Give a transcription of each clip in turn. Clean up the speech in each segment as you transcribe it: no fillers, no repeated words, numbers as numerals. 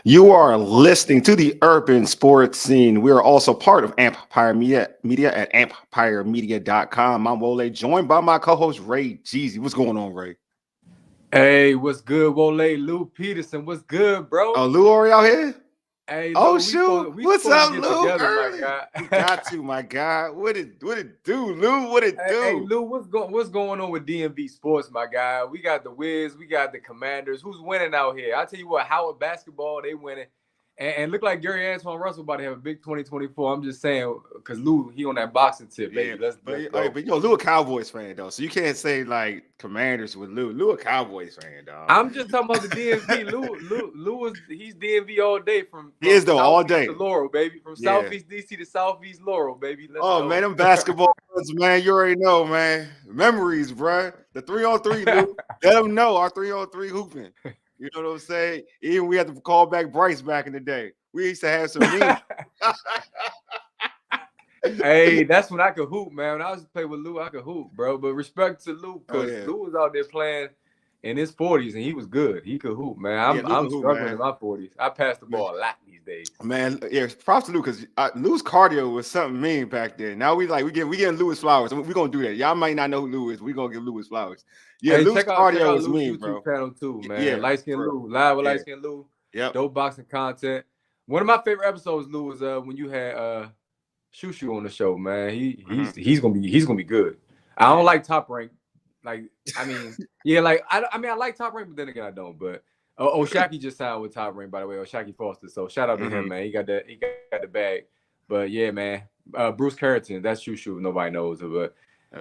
You are listening to the Urban Sports Scene. We are also part of Empire Media at empiremedia.com. I'm Wole, joined by my co-host Ray Jeezy. What's going on, Ray? Hey, what's good, Wole? Lou Peterson, what's good, bro? Oh, Lou already out here? Hey, Oh, Lou, shoot. we What's supposed to up, get Lou? together, my Early. guy. We got to, my guy. What it do, Lou? What it do? Hey, Lou, what's going on with DMV Sports, my guy? We got the Wiz, we got the Commanders. Who's winning out here? I tell you what, Howard basketball, they winning. And look like Gary Antoine Russell about to have a big 2024. I'm just saying, because Lou, he on that boxing tip, baby. Yeah, Let's go. but Lou a Cowboys fan though, so you can't say like Commanders with Lou. Lou a Cowboys fan, dog. I'm just talking about the DMV. Lou he's DMV all day from He is though all Southeast day to Laurel, baby. From Southeast DC to Southeast Laurel, baby. Let's go. Man, them basketball ones, man. You already know, man. Memories, bro. The 3-on-3, Lou. Let them know our 3-on-3 hooping. You know what I'm saying? Even we had to call back Bryce back in the day. We used to have some memes. Hey, that's when I could hoop, man. When I was playing with Lou, I could hoop, bro. But respect to Lou, because Lou was out there playing in his 40s, and he was good. He could hoop, man. I'm struggling in my 40s. I pass the ball a lot these days. Man, yeah, props to Lou, because Lou's cardio was something mean back then. Now we getting Louis flowers. We're gonna do that. Y'all might not know who Lou is. We're gonna give Louis flowers. Yeah, hey, Lou's check out cardio was Lou's mean, YouTube bro. channel too, man. Yeah, Light Skin Lou, live with Light Skin Lou. Yep. Dope boxing content. One of my favorite episodes, Lou, was when you had Shushu on the show, man. He's gonna be good. I don't like Top Rank. Like, I mean, yeah, like I like Top Rank, but then again I don't. But Oshaki just signed with Top Rank, by the way, Oshaki Foster. So shout out to him, man. He got the bag. But yeah, man. Bruce Carrington, that's Shushu. Nobody knows it, but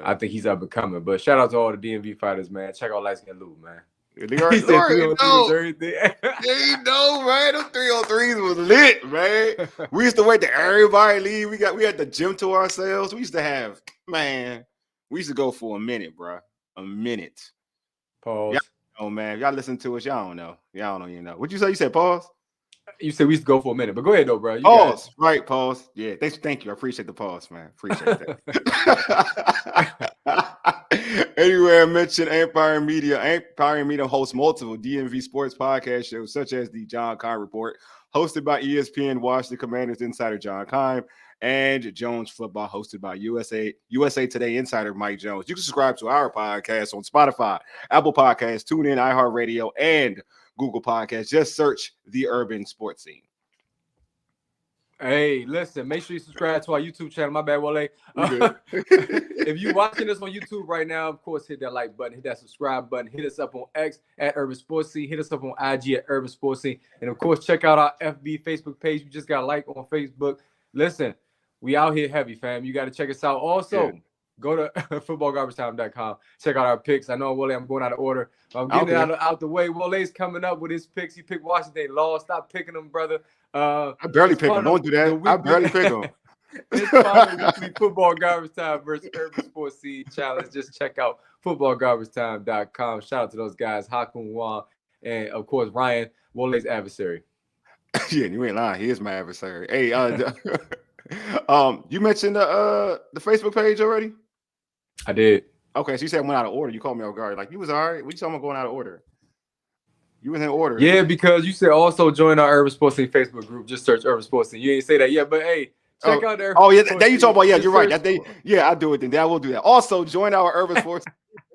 I think he's up and coming. But shout out to all the DMV fighters, man. Check out Light Skin Lou, man. He said 3-on-3 was everything. Yeah, you know, man. Those 3-on-3s was lit, man. We used to wait till everybody leave. We had the gym to ourselves. We used to have, man. We used to go for a minute, bro. A minute. Pause. Oh man, y'all listen to us. Y'all don't know. Y'all don't even know. What'd you say? You said pause? You said we used to go for a minute, but go ahead though, bro. Pause. Right, pause. Yeah, thank you. I appreciate the pause, man. Appreciate that. Anyway, I mentioned Empire Media. Empire Media hosts multiple DMV sports podcast shows, such as the John Kime Report, hosted by ESPN Washington Commanders insider John Kime, and Jones Football, hosted by USA Today insider Mike Jones. You can subscribe to our podcast on Spotify, Apple Podcasts, TuneIn, iHeartRadio, and Google Podcasts. Just search The Urban Sports Scene. Hey, listen, make sure you subscribe to our YouTube channel. My bad, Wale. If you're watching this on YouTube right now, of course, hit that like button, hit that subscribe button, hit us up on X at Urban Sports Scene, hit us up on IG at Urban Sports Scene, and of course, check out our FB Facebook page. We just got a like on Facebook. Listen, we out here heavy, fam. You got to check us out. Also, go to footballgarbagetime.com. Check out our picks. I know, Wale, I'm going out of order. I'm getting it out the way. Wale's coming up with his picks. He picked Washington. Lost. Stop picking them, brother. I barely pick them. Don't do that. I barely pick them. It's part of the weekly Football Garbage Time versus Urban Sports Scene Challenge. Just check out footballgarbagetime.com. Shout out to those guys, Hakun Wong, and of course Ryan, Wole's adversary. Yeah, you ain't lying. He is my adversary. Hey, you mentioned the Facebook page already? I did. Okay, so you said went out of order. You called me off guard. Like, you was all right. What you talking about going out of order? You was in order. Yeah, because you said also join our Urban Sports Scene Facebook group. Just search Urban Sports Scene. You ain't say that yet, but hey, check out their. Oh yeah, that you talking about? Yeah, you're right. I do it. Then I will do that. Also, join our Urban Sports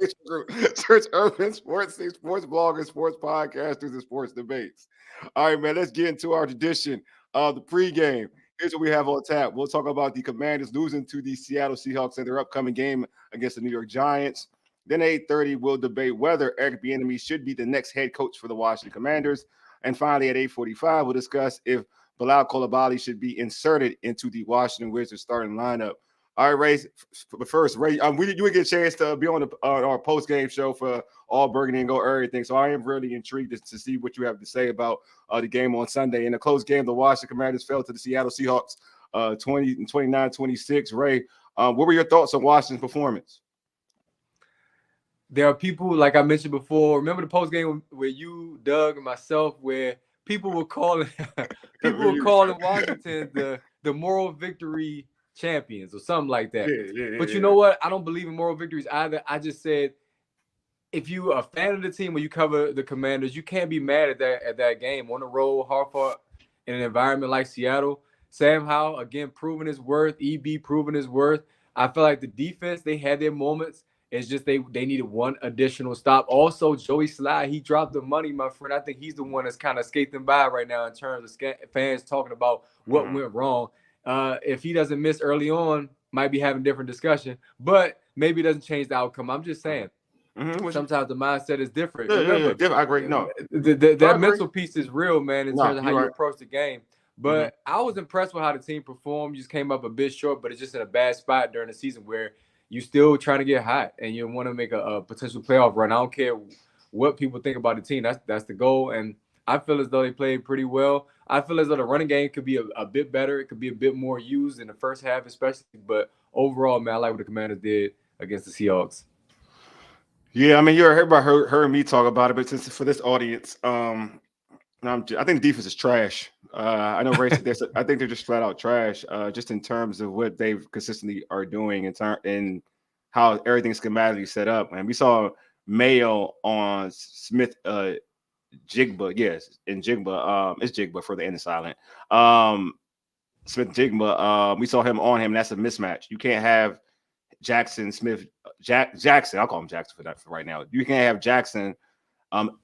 Facebook group. Search Urban Sports Scene, sports bloggers, sports podcasters, and sports debates. All right, man. Let's get into our tradition of the pregame. Here's what we have on tap. We'll talk about the Commanders losing to the Seattle Seahawks in their upcoming game against the New York Giants. Then at 8:30, we'll debate whether Eric Bieniemy should be the next head coach for the Washington Commanders. And finally, at 8:45, we'll discuss if Bilal Coulibaly should be inserted into the Washington Wizards starting lineup. All right, Ray. But first, Ray, you would get a chance to be on our post-game show for All Burgundy and Go everything. So I am really intrigued to see what you have to say about the game on Sunday. In a close game, the Washington Commanders fell to the Seattle Seahawks 29-26. Ray, what were your thoughts on Washington's performance? There are people, like I mentioned before, remember the post game where you, Doug, and myself, where people were calling Washington the moral victory champions or something like that. Yeah. But you know what? I don't believe in moral victories either. I just said if you a fan of the team or you cover the Commanders, you can't be mad at that game on the road, hard fought in an environment like Seattle. Sam Howell again proving his worth. EB proving his worth. I feel like the defense, they had their moments. It's just they needed one additional stop. Also, Joey Sly, he dropped the money, my friend. I think he's the one that's kind of skating by right now in terms of fans talking about what went wrong. If he doesn't miss early on, might be having different discussion, but maybe it doesn't change the outcome. I'm just saying. Sometimes the mindset is different. Remember, I agree. No, that mental piece is real, man, in terms of how you approach the game. But I was impressed with how the team performed. You just came up a bit short, but it's just in a bad spot during the season where you still trying to get hot and you want to make a potential playoff run. I don't care what people think about the team. That's the goal. And I feel as though they played pretty well. I feel as though the running game could be a bit better. It could be a bit more used in the first half, especially. But overall, man, I like what the Commanders did against the Seahawks. Yeah, I mean, everybody heard me talk about it, but since for this audience, I think defense is trash. I know Ray said this. I think they're just flat out trash, just in terms of what they've consistently are doing in how everything's schematically set up. And we saw Mayo on Smith Jigba, yes, in Jigba. It's Jigba for the end of silent. Smith Jigba. We saw him on him. That's a mismatch. You can't have Jackson. I'll call him Jackson for that for right now. You can't have Jackson,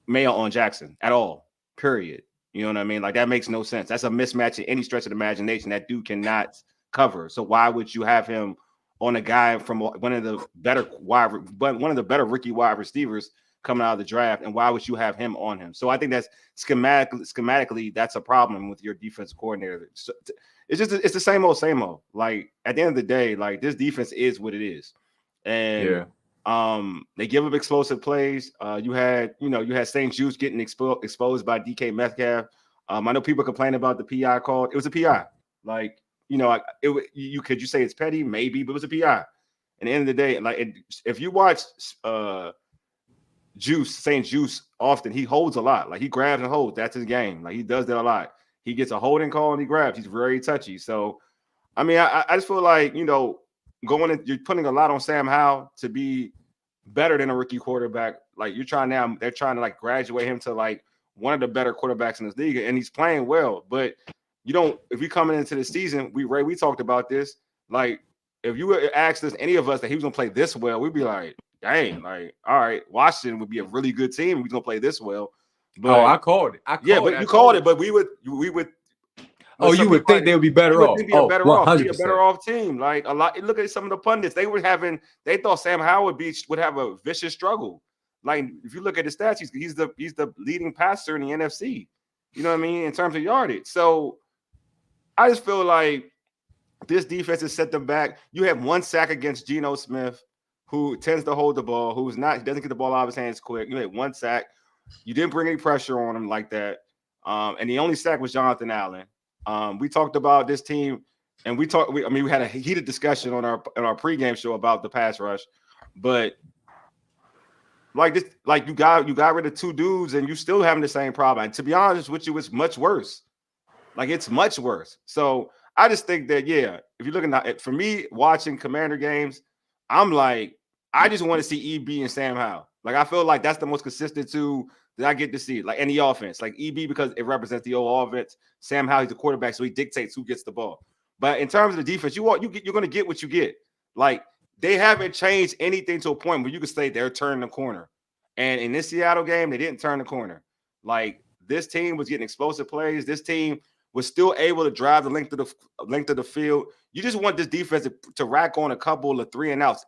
Mayo on Jackson at all. Period. You know what I mean? Like that makes no sense. That's a mismatch in any stretch of the imagination. That dude cannot cover. So why would you have him on a guy from one of the better rookie wide receivers coming out of the draft? And why would you have him on him? So I think that's schematically that's a problem with your defense coordinator. So it's the same old. Like at the end of the day, like this defense is what it is. And they give up explosive plays. You had St-Juste getting exposed by DK Metcalf. I know people complain about the PI call. It was a PI. Like, could you say it's petty? Maybe, but it was a PI. At the end of the day, like if you watch St-Juste often, he holds a lot. Like he grabs and holds. That's his game. Like he does that a lot. He gets a holding call and he grabs. He's very touchy. So, I mean, I just feel like, you're putting a lot on Sam Howell to be better than a rookie quarterback. Like they're trying to like graduate him to like one of the better quarterbacks in this league, and he's playing well. But if you're coming into the season, we talked about this. Like if you asked us, any of us, that he was gonna play this well, we'd be like, dang, like all right, Washington would be a really good team if he's gonna play this well. But I called it. You called it, but we would. You would think they would be better off. Be a better off team. Like a lot. Look at some of the pundits. They thought Sam Howell would have a vicious struggle. Like if you look at the stats, he's the leading passer in the NFC. You know what I mean in terms of yardage. So I just feel like this defense has set them back. You have one sack against Geno Smith, who tends to hold the ball, he doesn't get the ball out of his hands quick. You had one sack. You didn't bring any pressure on him like that. And the only sack was Jonathan Allen. We talked about this team, and we had a heated discussion on our pregame show about the pass rush, but you got rid of two dudes, and you still having the same problem. And to be honest with you, it's much worse. Like it's much worse. So I just think that if you're looking at for me watching Commander games, I'm like I just want to see EB and Sam Howell. Like I feel like that's the most consistent two that I get to see. Like any offense, like EB because it represents the old offense. Sam Howell, he's the quarterback, so he dictates who gets the ball. But in terms of the defense, you're going to get what you get. Like they haven't changed anything to a point where you can say they're turning the corner. And in this Seattle game, they didn't turn the corner. Like this team was getting explosive plays. This team was still able to drive the length of the field. You just want this defense to rack on a couple of 3-and-outs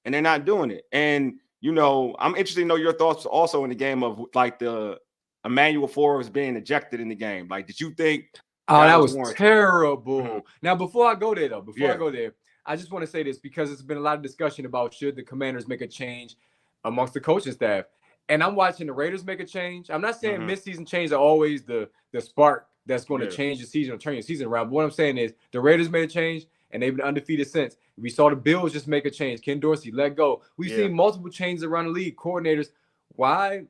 and they're not doing it. And I'm interested to know your thoughts also in the game of like the Emmanuel Forbes being ejected in the game. Like, did you think? That was terrible. Mm-hmm. Now, before I go there, I just want to say this because it's been a lot of discussion about should the Commanders make a change amongst the coaching staff. And I'm watching the Raiders make a change. I'm not saying mid-season changes are always the spark that's going to change the season or turn your season around. But what I'm saying is the Raiders made a change, and they've been undefeated since. We saw the Bills just make a change. Ken Dorsey let go. We've seen multiple changes around the league. Coordinators. Why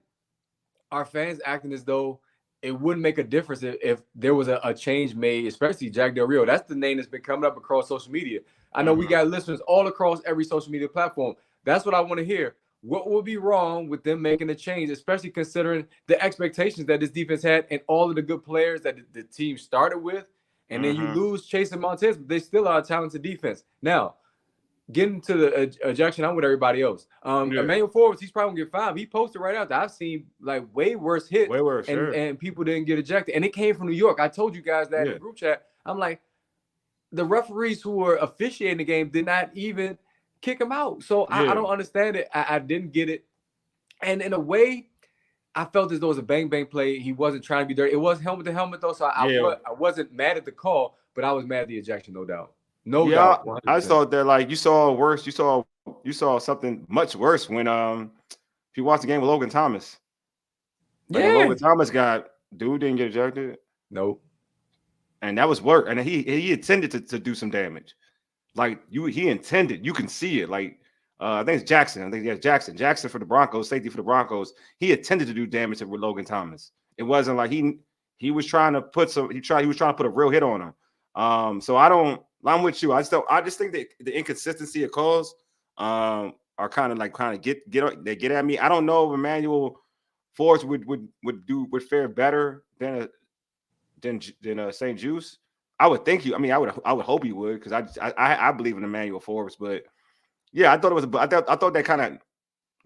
are fans acting as though it wouldn't make a difference if there was a change made, especially Jack Del Rio? That's the name that's been coming up across social media. I know we got listeners all across every social media platform. That's what I want to hear. what would be wrong with them making a change, especially considering the expectations that this defense had and all of the good players that the team started with. And then you lose Chase and Montez, but they still are a talented defense. Now, getting to the ejection, I'm with everybody else. Emmanuel Forbes, he's probably gonna get 5. He posted right after. I've seen like way worse hits, and people didn't get ejected, and it came from New York. I told you guys that in the group chat. I'm like, the referees who were officiating the game did not even kick him out. So I don't understand it. I didn't get it, and in a way, I felt as though it was a bang play. He wasn't trying to be dirty. It was helmet to helmet though, so I wasn't mad at the call, but I was mad at the ejection, no doubt. No doubt. 100%. I thought that like you saw worse. You saw something much worse when if you watch the game with Logan Thomas. Like Logan Thomas didn't get ejected. Nope. And that was work. And he intended to do some damage. Like he intended. You can see it. Like I think it's Jackson. I think Jackson. Jackson for the Broncos, safety for the Broncos. He intended to do damage with Logan Thomas. It wasn't like he was trying to put he was trying to put a real hit on him. So I'm with you. I just think that the inconsistency of calls are kind of get at me. I don't know if Emmanuel Forbes would fare better than St-Juste. I would think I would hope he would, because I believe in Emmanuel Forbes. But yeah, I thought that kind of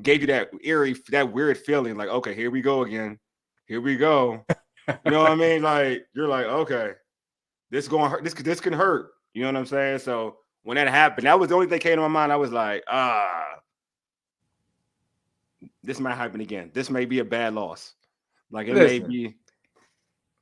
gave you that weird feeling, like, okay, here we go again. Here we go. You know what I mean? Like, you're like, okay, this going hurt. This can hurt. You know what I'm saying? So when that happened, that was the only thing that came to my mind. I was like, this might happen again. This may be a bad loss. Like, it may be.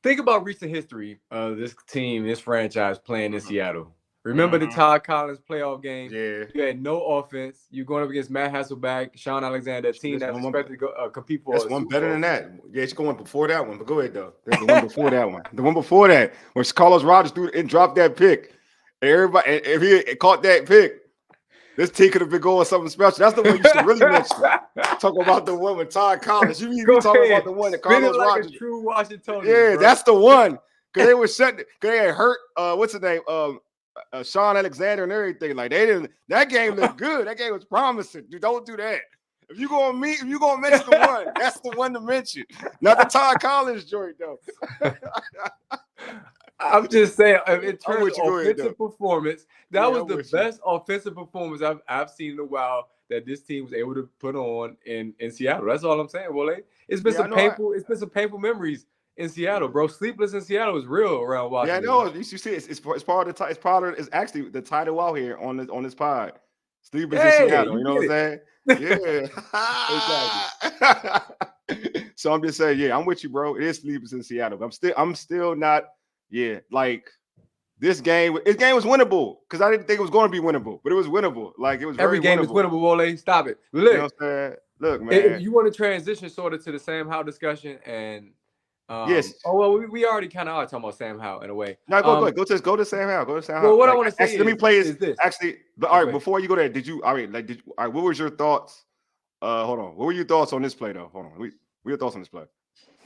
Think about recent history of this team, this franchise playing in Seattle. Remember the Todd Collins playoff game? Yeah. You had no offense. You're going up against Matt Hasselbeck, Sean Alexander, a team that's expected to go compete for. That's one better than that. Yeah, it's going before that one. But go ahead, though. There's the one before that one. The one before that, when Carlos Rogers threw and dropped that pick. Everybody, if he caught that pick, this team could have been going something special. That's the one you should really mention. Talk about the one with Todd Collins. You need to be talking about the one that Carlos Rogers. A true Washingtonian. Yeah, bro. That's the one. Because they were shut. They had hurt. What's his name? Sean Alexander and everything. Like, they didn't. That game looked good. That game was promising. Dude, don't do that. If you're gonna mention the one, that's the one to mention. Not the Todd Collins joint, though. I'm just saying, in terms of offensive performance, that was the best offensive performance I've seen in a while that this team was able to put on in Seattle. That's all I'm saying, Wale. It's been some painful memories in Seattle, bro. Sleepless in Seattle is real around Washington. Yeah, I know. You see, it's part of the it's actually the title out here on this pod. Sleepless in Seattle. You know what I'm saying? Yeah. Exactly. So I'm just saying, yeah, I'm with you, bro. It is Sleepless in Seattle. But I'm still not. Yeah, like this game was winnable, because I didn't think it was going to be winnable, but it was winnable. Like, it was every game is winnable, Wale. Stop it. Look, you know what I'm saying? Look, man. If you want to transition sort of to the Sam Howell discussion, and yes. Oh well, we already kind of are talking about Sam Howell in a way. No, go to Sam Howell. Go to Sam Howell. Well, what I want to say let me play is this. Actually, but all right, before you go there, what was your thoughts? Hold on. What were your thoughts on this play though? Hold on. What were your thoughts on this play?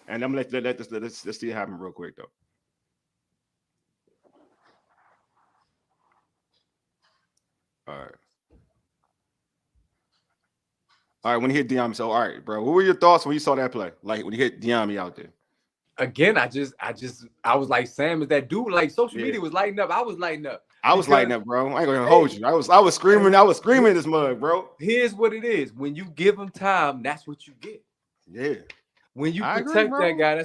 And I'm gonna let's see it happen real quick though. All right, when he hit Bieniemy. So, all right, bro, what were your thoughts when you saw that play? Like, when he hit Bieniemy out there? Again, I was like, Sam is that dude. Like, social media was lighting up. I was lighting up. I was lighting up, bro. I ain't gonna hold you. I was screaming. I was screaming in this mug, bro. Here's what it is. When you give him time, that's what you get. Yeah. When you protect that guy,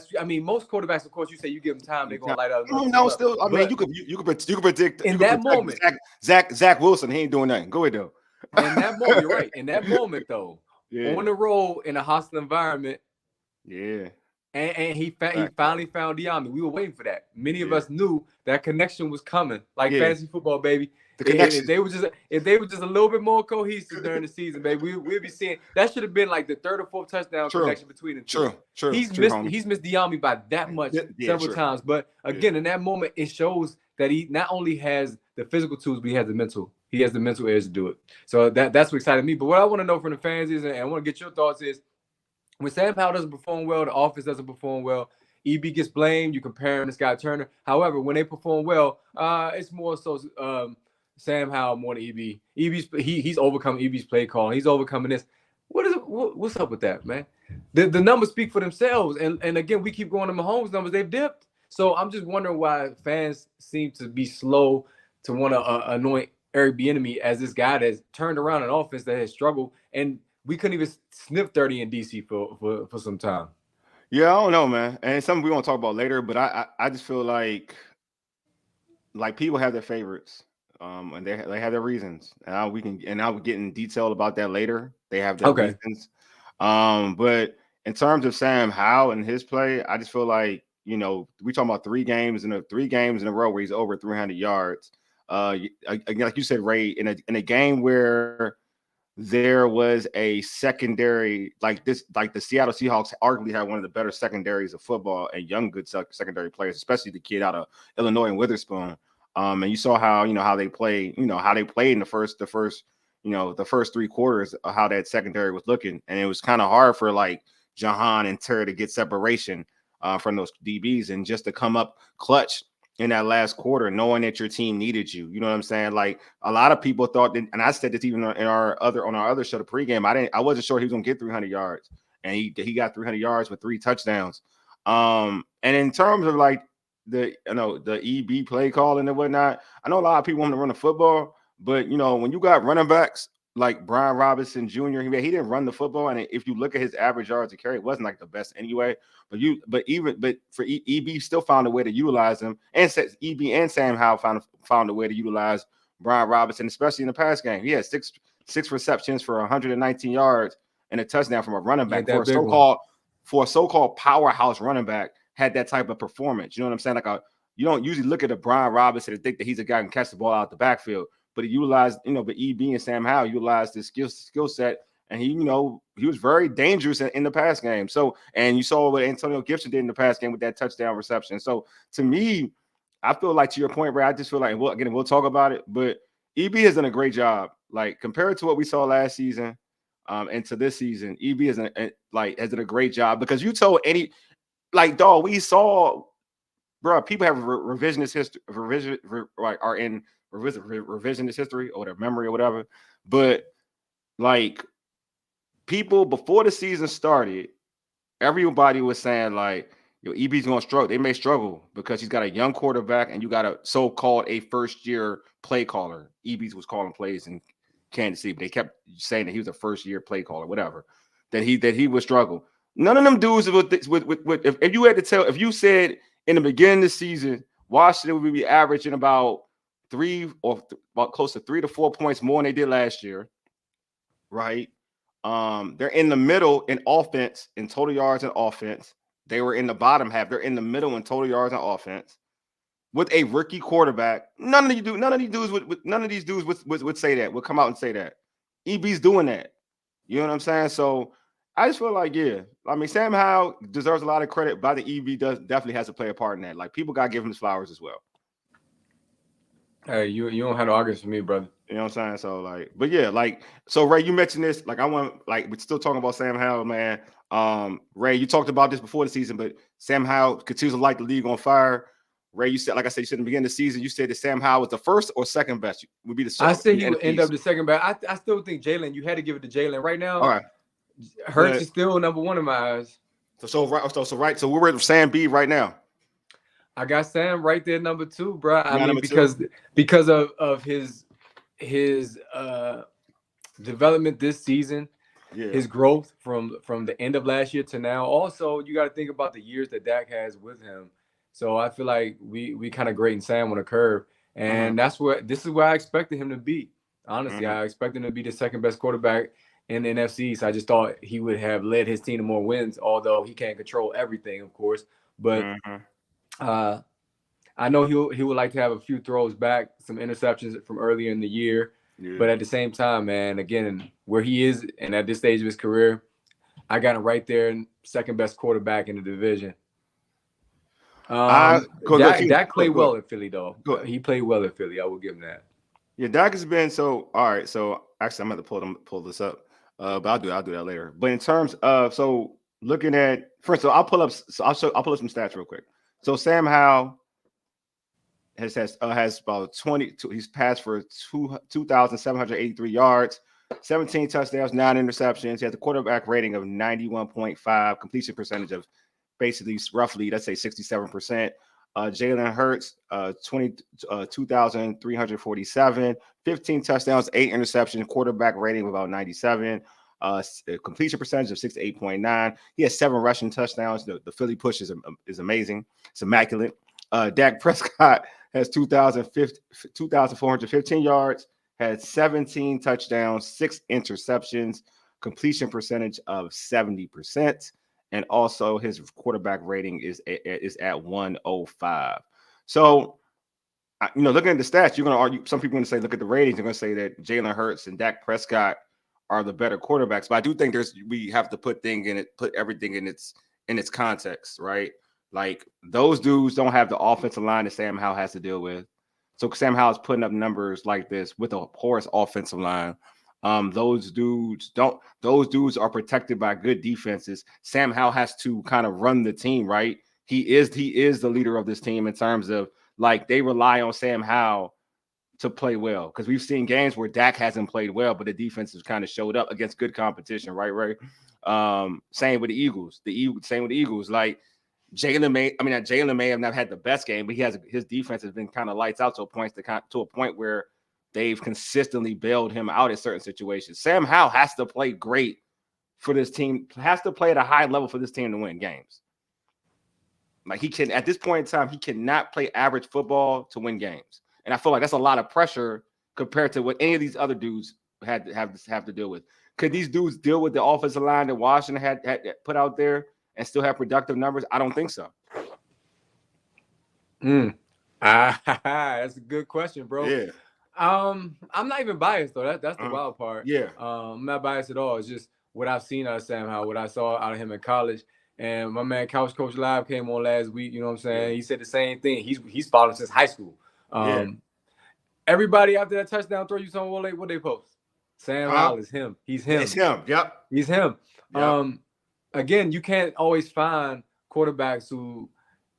most quarterbacks, of course, you say you give them time, they're gonna light up. No, still, you could predict in that moment. Zach Wilson, he ain't doing nothing. Go ahead though. In that moment, you're right. In that moment, though, on the road in a hostile environment, and he finally found Bieniemy. We were waiting for that. Many of us knew that connection was coming, like fantasy football, baby. If they were just a little bit more cohesive during the season, baby, we'd be seeing that. Should have been like the third or fourth touchdown connection between the two. True. He's missed Bieniemy by that much several times. But again, in that moment, it shows that he not only has the physical tools, but he has the mental. He has the mental edge to do it. So that's what excited me. But what I want to know from the fans is, and I want to get your thoughts is, when Sam Howell doesn't perform well, the offense doesn't perform well, EB gets blamed. You compare him to Scott Turner. However, when they perform well, it's more so Sam Howell more than EB. He's overcome EB's play call. He's overcoming this. What's up with that, man? The numbers speak for themselves, and again, we keep going to Mahomes numbers. They've dipped, so I'm just wondering why fans seem to be slow to want to anoint Eric Bieniemy as this guy that's turned around an offense that has struggled, and we couldn't even sniff 30 in DC for some time. Yeah, I don't know, man, and it's something we won't talk about later. But I just feel like people have their favorites, and they have their reasons. And I'll get in detail about that later. They have their Okay. reasons. But in terms of Sam Howell and his play, I just feel like we talking about three games in a row where he's over 300 yards. Again, like you said, Ray, in a game where there was a secondary like this, like the Seattle Seahawks arguably had one of the better secondaries of football and young, good secondary players, especially the kid out of Illinois and Witherspoon. And you saw how they play, how they played in the first three quarters of how that secondary was looking. And it was kind of hard for like Jahan and Terry to get separation from those DBs and just to come up clutch in that last quarter, knowing that your team needed you. You know what I'm saying? Like a lot of people thought that, and I said this even on our other show, the pregame, I wasn't sure he was gonna get 300 yards, and he got 300 yards with 3 touchdowns. And in terms of like the EB play calling and whatnot, I know a lot of people want to run the football, but when you got running backs like Brian Robinson Jr., he didn't run the football, and if you look at his average yards to carry, it wasn't like the best anyway. But for EB still found a way to utilize him, and EB and Sam Howell found a way to utilize Brian Robinson, especially in the pass game. He had six receptions for 119 yards and a touchdown from a running back for a so-called powerhouse running back. Had that type of performance. You know what I'm saying? You don't usually look at a Brian Robinson and think that he's a guy who can catch the ball out the backfield. But he utilized, but EB and Sam Howell utilized his skill set, and he was very dangerous in the pass game. So, and you saw what Antonio Gibson did in the pass game with that touchdown reception. So, to me, I feel like, to your point, Ray, I just feel like, we'll talk about it, but EB has done a great job. Like compared to what we saw last season, and to this season, EB has done a great job, because you told we saw, bro, people have revisionist history, are in revisionist history or their memory or whatever. But like people before the season started, everybody was saying like, EB's gonna struggle. They may struggle because he's got a young quarterback and you got a so-called first-year play caller. EB's was calling plays in Kansas City, but they kept saying that he was a first-year play caller, whatever. That he would struggle. None of them dudes with if you had to tell, if you said in the beginning of the season, Washington would be averaging about close to 3 to 4 points more than they did last year, right? They're in the middle in offense, in total yards and offense. They were in the bottom half. They're in the middle in total yards and offense with a rookie quarterback. None of these dudes would say that. Would come out and say that. EB's doing that. You know what I'm saying? So I just feel like, Sam Howell deserves a lot of credit, but the EB definitely has to play a part in that. Like, people got to give him his flowers as well. Hey, you don't have no arguments for me, brother. You know what I'm saying? So so Ray, you mentioned this. We're still talking about Sam Howell, man. Ray, you talked about this before the season, but Sam Howell continues to light the league on fire. Ray, you said, like I said, you said in the beginning of the season, you said that Sam Howell was the first or second best. Would be the I said he would end up the second best. I still think Jalen. You had to give it to Jalen right now. All right, Hurts is still number one in my eyes. So we're at Sam B right now. I got Sam right there, number 2, bro. I mean, because of his development this season, his growth from the end of last year to now. Also, you got to think about the years that Dak has with him. So I feel like we kind of grading Sam on a curve, and this is where I expected him to be. Honestly, I expected him to be the second best quarterback in the NFC. So I just thought he would have led his team to more wins, although he can't control everything, of course. But I know he would like to have a few throws back, some interceptions from earlier in the year. Yeah. But at the same time, man, again, where he is and at this stage of his career, I got him right there, second best quarterback in the division. Dak played well in Philly, though. He played well in Philly. I will give him that. Yeah, Dak has been all right. So actually, I'm going to pull this up, but I'll do that later. But in terms of looking at first, I'll pull up some stats real quick. So Sam Howell has about 20. He's passed for 2,783 yards, 17 touchdowns, 9 interceptions. He has a quarterback rating of 91.5, completion percentage of basically roughly, let's say 67%. Jalen Hurts, 2,347, 15 touchdowns, 8 interceptions, quarterback rating of about 97. Completion percentage of 68.9. He has 7 rushing touchdowns. The Philly push is amazing. It's immaculate. Dak Prescott has 2,415 yards, had 17 touchdowns, 6 interceptions, completion percentage of 70%, and also his quarterback rating is at 105. So, looking at the stats, you're going to argue. Some people are going to say, look at the ratings. They're going to say that Jalen Hurts and Dak Prescott are the better quarterbacks. But I do think we have to put everything in its context, right? Like those dudes don't have the offensive line that Sam Howell has to deal with. So Sam Howell's putting up numbers like this with a porous offensive line. Those dudes are protected by good defenses. Sam Howell has to kind of run the team, right? He is the leader of this team in terms of like they rely on Sam Howell to play well, because we've seen games where Dak hasn't played well, but the defense has kind of showed up against good competition, right? Same with the Eagles. Same with the Eagles. Like Jalen may have not had the best game, but his defense has been kind of lights out to a point where they've consistently bailed him out in certain situations. Sam Howell has to play great for this team, has to play at a high level for this team to win games. Like he can, at this point in time, he cannot play average football to win games. And I feel like that's a lot of pressure compared to what any of these other dudes have to deal with. Could these dudes deal with the offensive line that Washington had put out there and still have productive numbers? I don't think so. That's a good question, bro. Yeah. I'm not even biased though. That's the wild part. Yeah. I'm not biased at all. It's just what I've seen out of Sam Howell, what I saw out of him in college. And my man Couch Coach Live came on last week. You know what I'm saying? Yeah. He said the same thing. He's followed since high school. Everybody after that touchdown throw, you saw what they post. Sam Howell is him. He's him. It's him. Yep. He's him. Yep. Again, you can't always find quarterbacks who,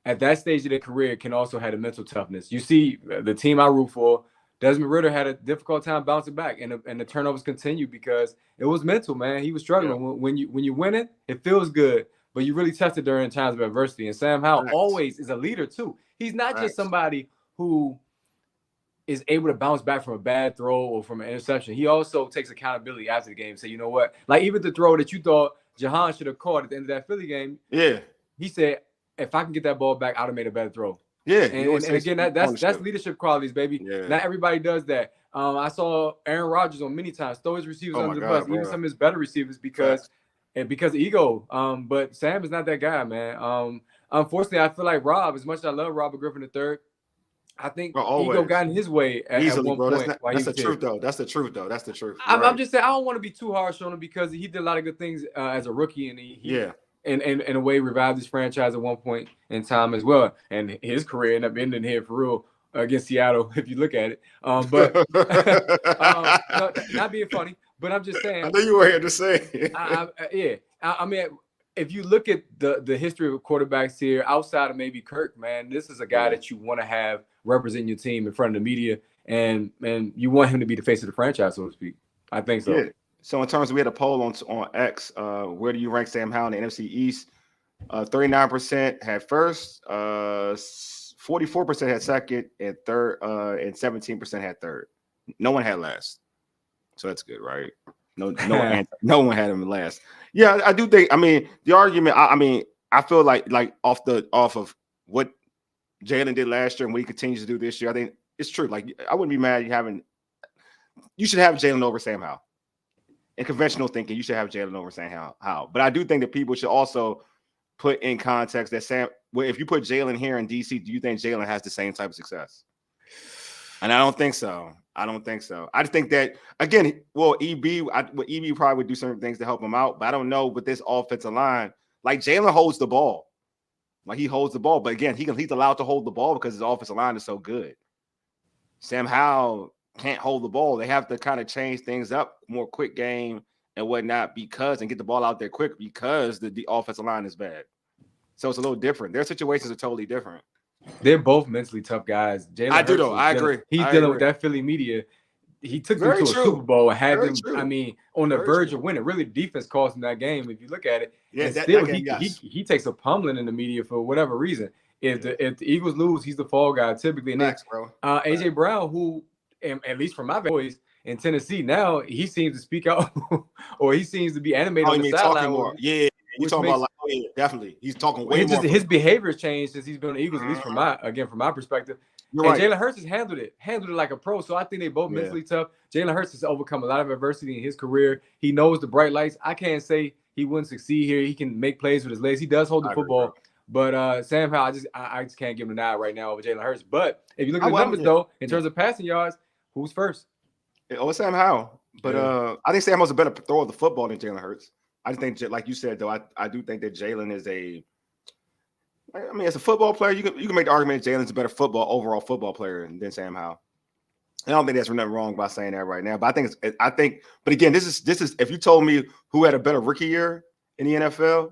at that stage of their career, can also have the mental toughness. You see, the team I root for, Desmond Ridder had a difficult time bouncing back, and the turnovers continued because it was mental, man. He was struggling. Yeah. When you win it, it feels good, but you really tested during times of adversity. And Sam Howell always is a leader too. He's not just somebody who is able to bounce back from a bad throw or from an interception. He also takes accountability after the game. Say, you know what? Like even the throw that you thought Jahan should have caught at the end of that Philly game. Yeah. He said, if I can get that ball back, I'd have made a better throw. Yeah. And again, that's leadership qualities, baby. Yeah. Not everybody does that. I saw Aaron Rodgers on many times throw his receivers under the bus, even some of his better receivers because of ego. But Sam is not that guy, man. Unfortunately, I feel like Rob, as much as I love Robert Griffin III, I think ego got in his way at one point. That's the truth, though. That's the truth. I'm just saying I don't want to be too harsh on him because he did a lot of good things as a rookie, and he in a way revived his franchise at one point in time as well. And his career ended up ending here for real against Seattle, if you look at it. But not being funny, but I'm just saying. I know you were here to say. I mean, if you look at the history of quarterbacks here, outside of maybe Kirk, man, this is a guy that you want to have represent your team in front of the media, and you want him to be the face of the franchise, so to speak. I think so. Yeah. So in terms of, we had a poll on X, where do you rank Sam Howell in the NFC East? 39% had first, 44% had second, and third, and 17% had third. No one had last. So that's good, right? No one had him last. Yeah, I do think. I mean, the argument. I feel like off of what Jalen did last year and what he continues to do this year, I think it's true. Like I wouldn't be mad you should have Jalen over Sam Howell. In conventional thinking, you should have Jalen over Sam Howell. But I do think that people should also put in context that if you put Jalen here in DC, do you think Jalen has the same type of success? And I don't think so. I just think that, again, EB probably would do certain things to help him out, but I don't know with this offensive line. Like Jalen holds the ball. Like he holds the ball, but again, he's allowed to hold the ball because his offensive line is so good. Sam Howell can't hold the ball. They have to kind of change things up, more quick game and whatnot, and get the ball out there quick because the offensive line is bad. So it's a little different. Their situations are totally different. They're both mentally tough guys. I agree. He's dealing with that Philly media. he took them Very to a true. Super Bowl and had Very them, true. I mean, on the Very verge true. of winning. Really, the defense cost him that game if you look at it. Yeah, And that still, game, yes. he takes a pummeling in the media for whatever reason. If the Eagles lose, he's the fall guy typically. And Max, bro. A.J. Brown, who, at least from my boys in Tennessee, now he seems to speak out or he seems to be animated on the sideline. More. Yeah, you talking about like, oh yeah, definitely. He's talking way more. His behavior has changed since he's been on the Eagles, at least from my perspective. You're right. Jalen Hurts has handled it like a pro. So I think they both mentally tough. Jalen Hurts has overcome a lot of adversity in his career. He knows the bright lights. I can't say he wouldn't succeed here. He can make plays with his legs. He does hold the football. But Sam Howell, I just can't give him a nod right now over Jalen Hurts. But if you look at the numbers, though, in terms of passing yards, who's first? It's Sam Howell. But I think Sam Howell's a better thrower of the football than Jalen Hurts. I just think, like you said, though, I do think that Jalen is as a football player, you can make the argument that Jalen's a better overall football player than Sam Howell. I don't think there's nothing wrong by saying that right now. But but again, this is if you told me who had a better rookie year in the NFL,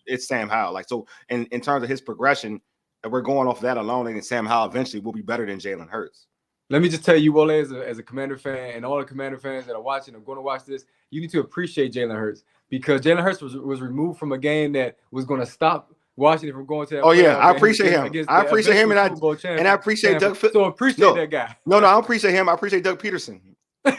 it's Sam Howell. Like, so in terms of his progression, and we're going off that alone, and Sam Howell eventually will be better than Jalen Hurts. Let me just tell you, Wole, as a Commander fan, and all the Commander fans that are watching or going to watch this, you need to appreciate Jalen Hurts, because Jalen Hurts was removed from a game that was going to stop Washington from going to that. Oh yeah, I appreciate him. I appreciate him, and I appreciate Doug. So appreciate that guy. No, I don't appreciate him. I appreciate Doug Peterson. He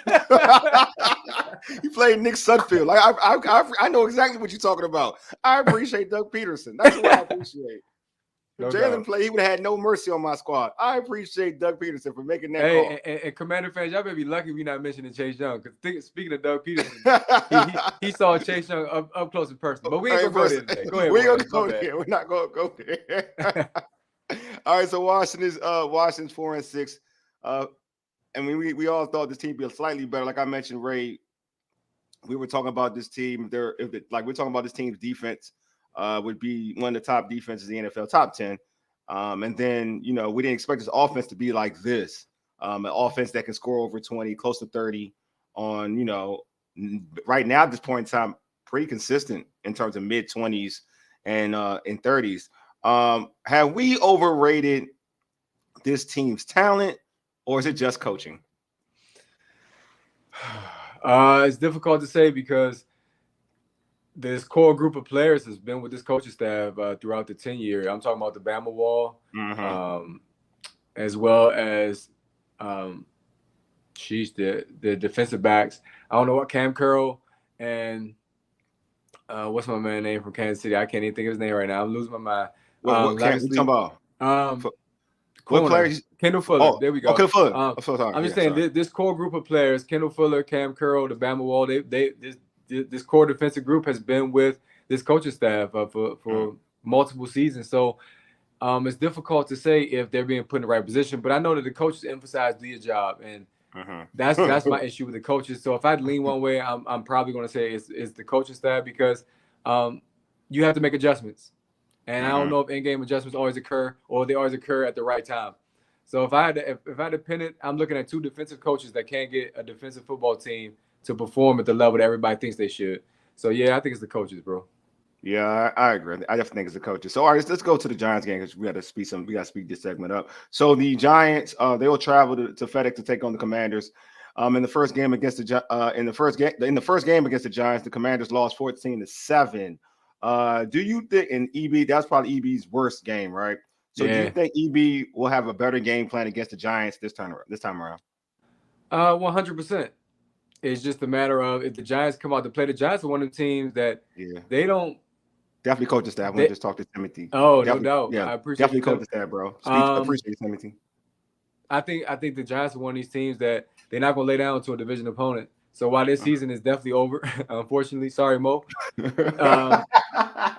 played Nick Sudfeld. Like I know exactly what you're talking about. I appreciate Doug Peterson. That's what I appreciate. If Jalen played, he would have had no mercy on my squad. I appreciate Doug Peterson for making that call. And Commander fans, y'all better be lucky we're not mentioning Chase Young. Because speaking of Doug Peterson, he saw Chase Young up close and personal. But we ain't going to go there today. Go ahead. We ain't going to go there. We're not going to go there. All right, so Washington's 4-6. I mean, we all thought this team would be slightly better. Like I mentioned, Ray, we were talking about this team. We're talking about this team's defense. Would be one of the top defenses in the NFL, top 10. And then, we didn't expect this offense to be like this. An offense that can score over 20, close to 30 on, right now at this point in time, pretty consistent in terms of mid-20s and in 30s. Have we overrated this team's talent, or is it just coaching? It's difficult to say because this core group of players has been with this coaching staff throughout the 10-year. I'm talking about the Bama Wall, as well as the defensive backs. I don't know what Cam Curl and what's my man's name from Kansas City? I can't even think of his name right now. I'm losing my mind. What Cam, you talking about? What players? Kendall Fuller. Oh, there we go. Kendall Fuller. I'm so sorry. I'm just saying this core group of players: Kendall Fuller, Cam Curl, the Bama Wall. This core defensive group has been with this coaching staff for multiple seasons. So it's difficult to say if they're being put in the right position. But I know that the coaches emphasize do your job, and that's my issue with the coaches. So if I lean one way, I'm probably going to say it's the coaching staff, because you have to make adjustments. And I don't know if in-game adjustments always occur or they always occur at the right time. So if I had to pin it, I'm looking at two defensive coaches that can't get a defensive football team to perform at the level that everybody thinks they should. So, yeah, I think it's the coaches, bro. Yeah, I agree. I definitely think it's the coaches. So, all right, let's go to the Giants game, because we got to speed this segment up. So the Giants, they will travel to FedEx to take on the Commanders. In the first game against the Giants, the Commanders lost 14-7. Do you think, and EB, that's probably EB's worst game, right? So do you think EB will have a better game plan against the Giants this time around? 100%. It's just a matter of if the Giants come out to play. The Giants are one of the teams that they don't. Definitely coach the staff. I want to just talk to Timothy. Oh, no doubt. Yeah, I appreciate definitely coach the staff, bro. Appreciate Timothy. I think the Giants are one of these teams that they're not going to lay down to a division opponent. So while this season is definitely over, unfortunately, sorry, Mo, they're not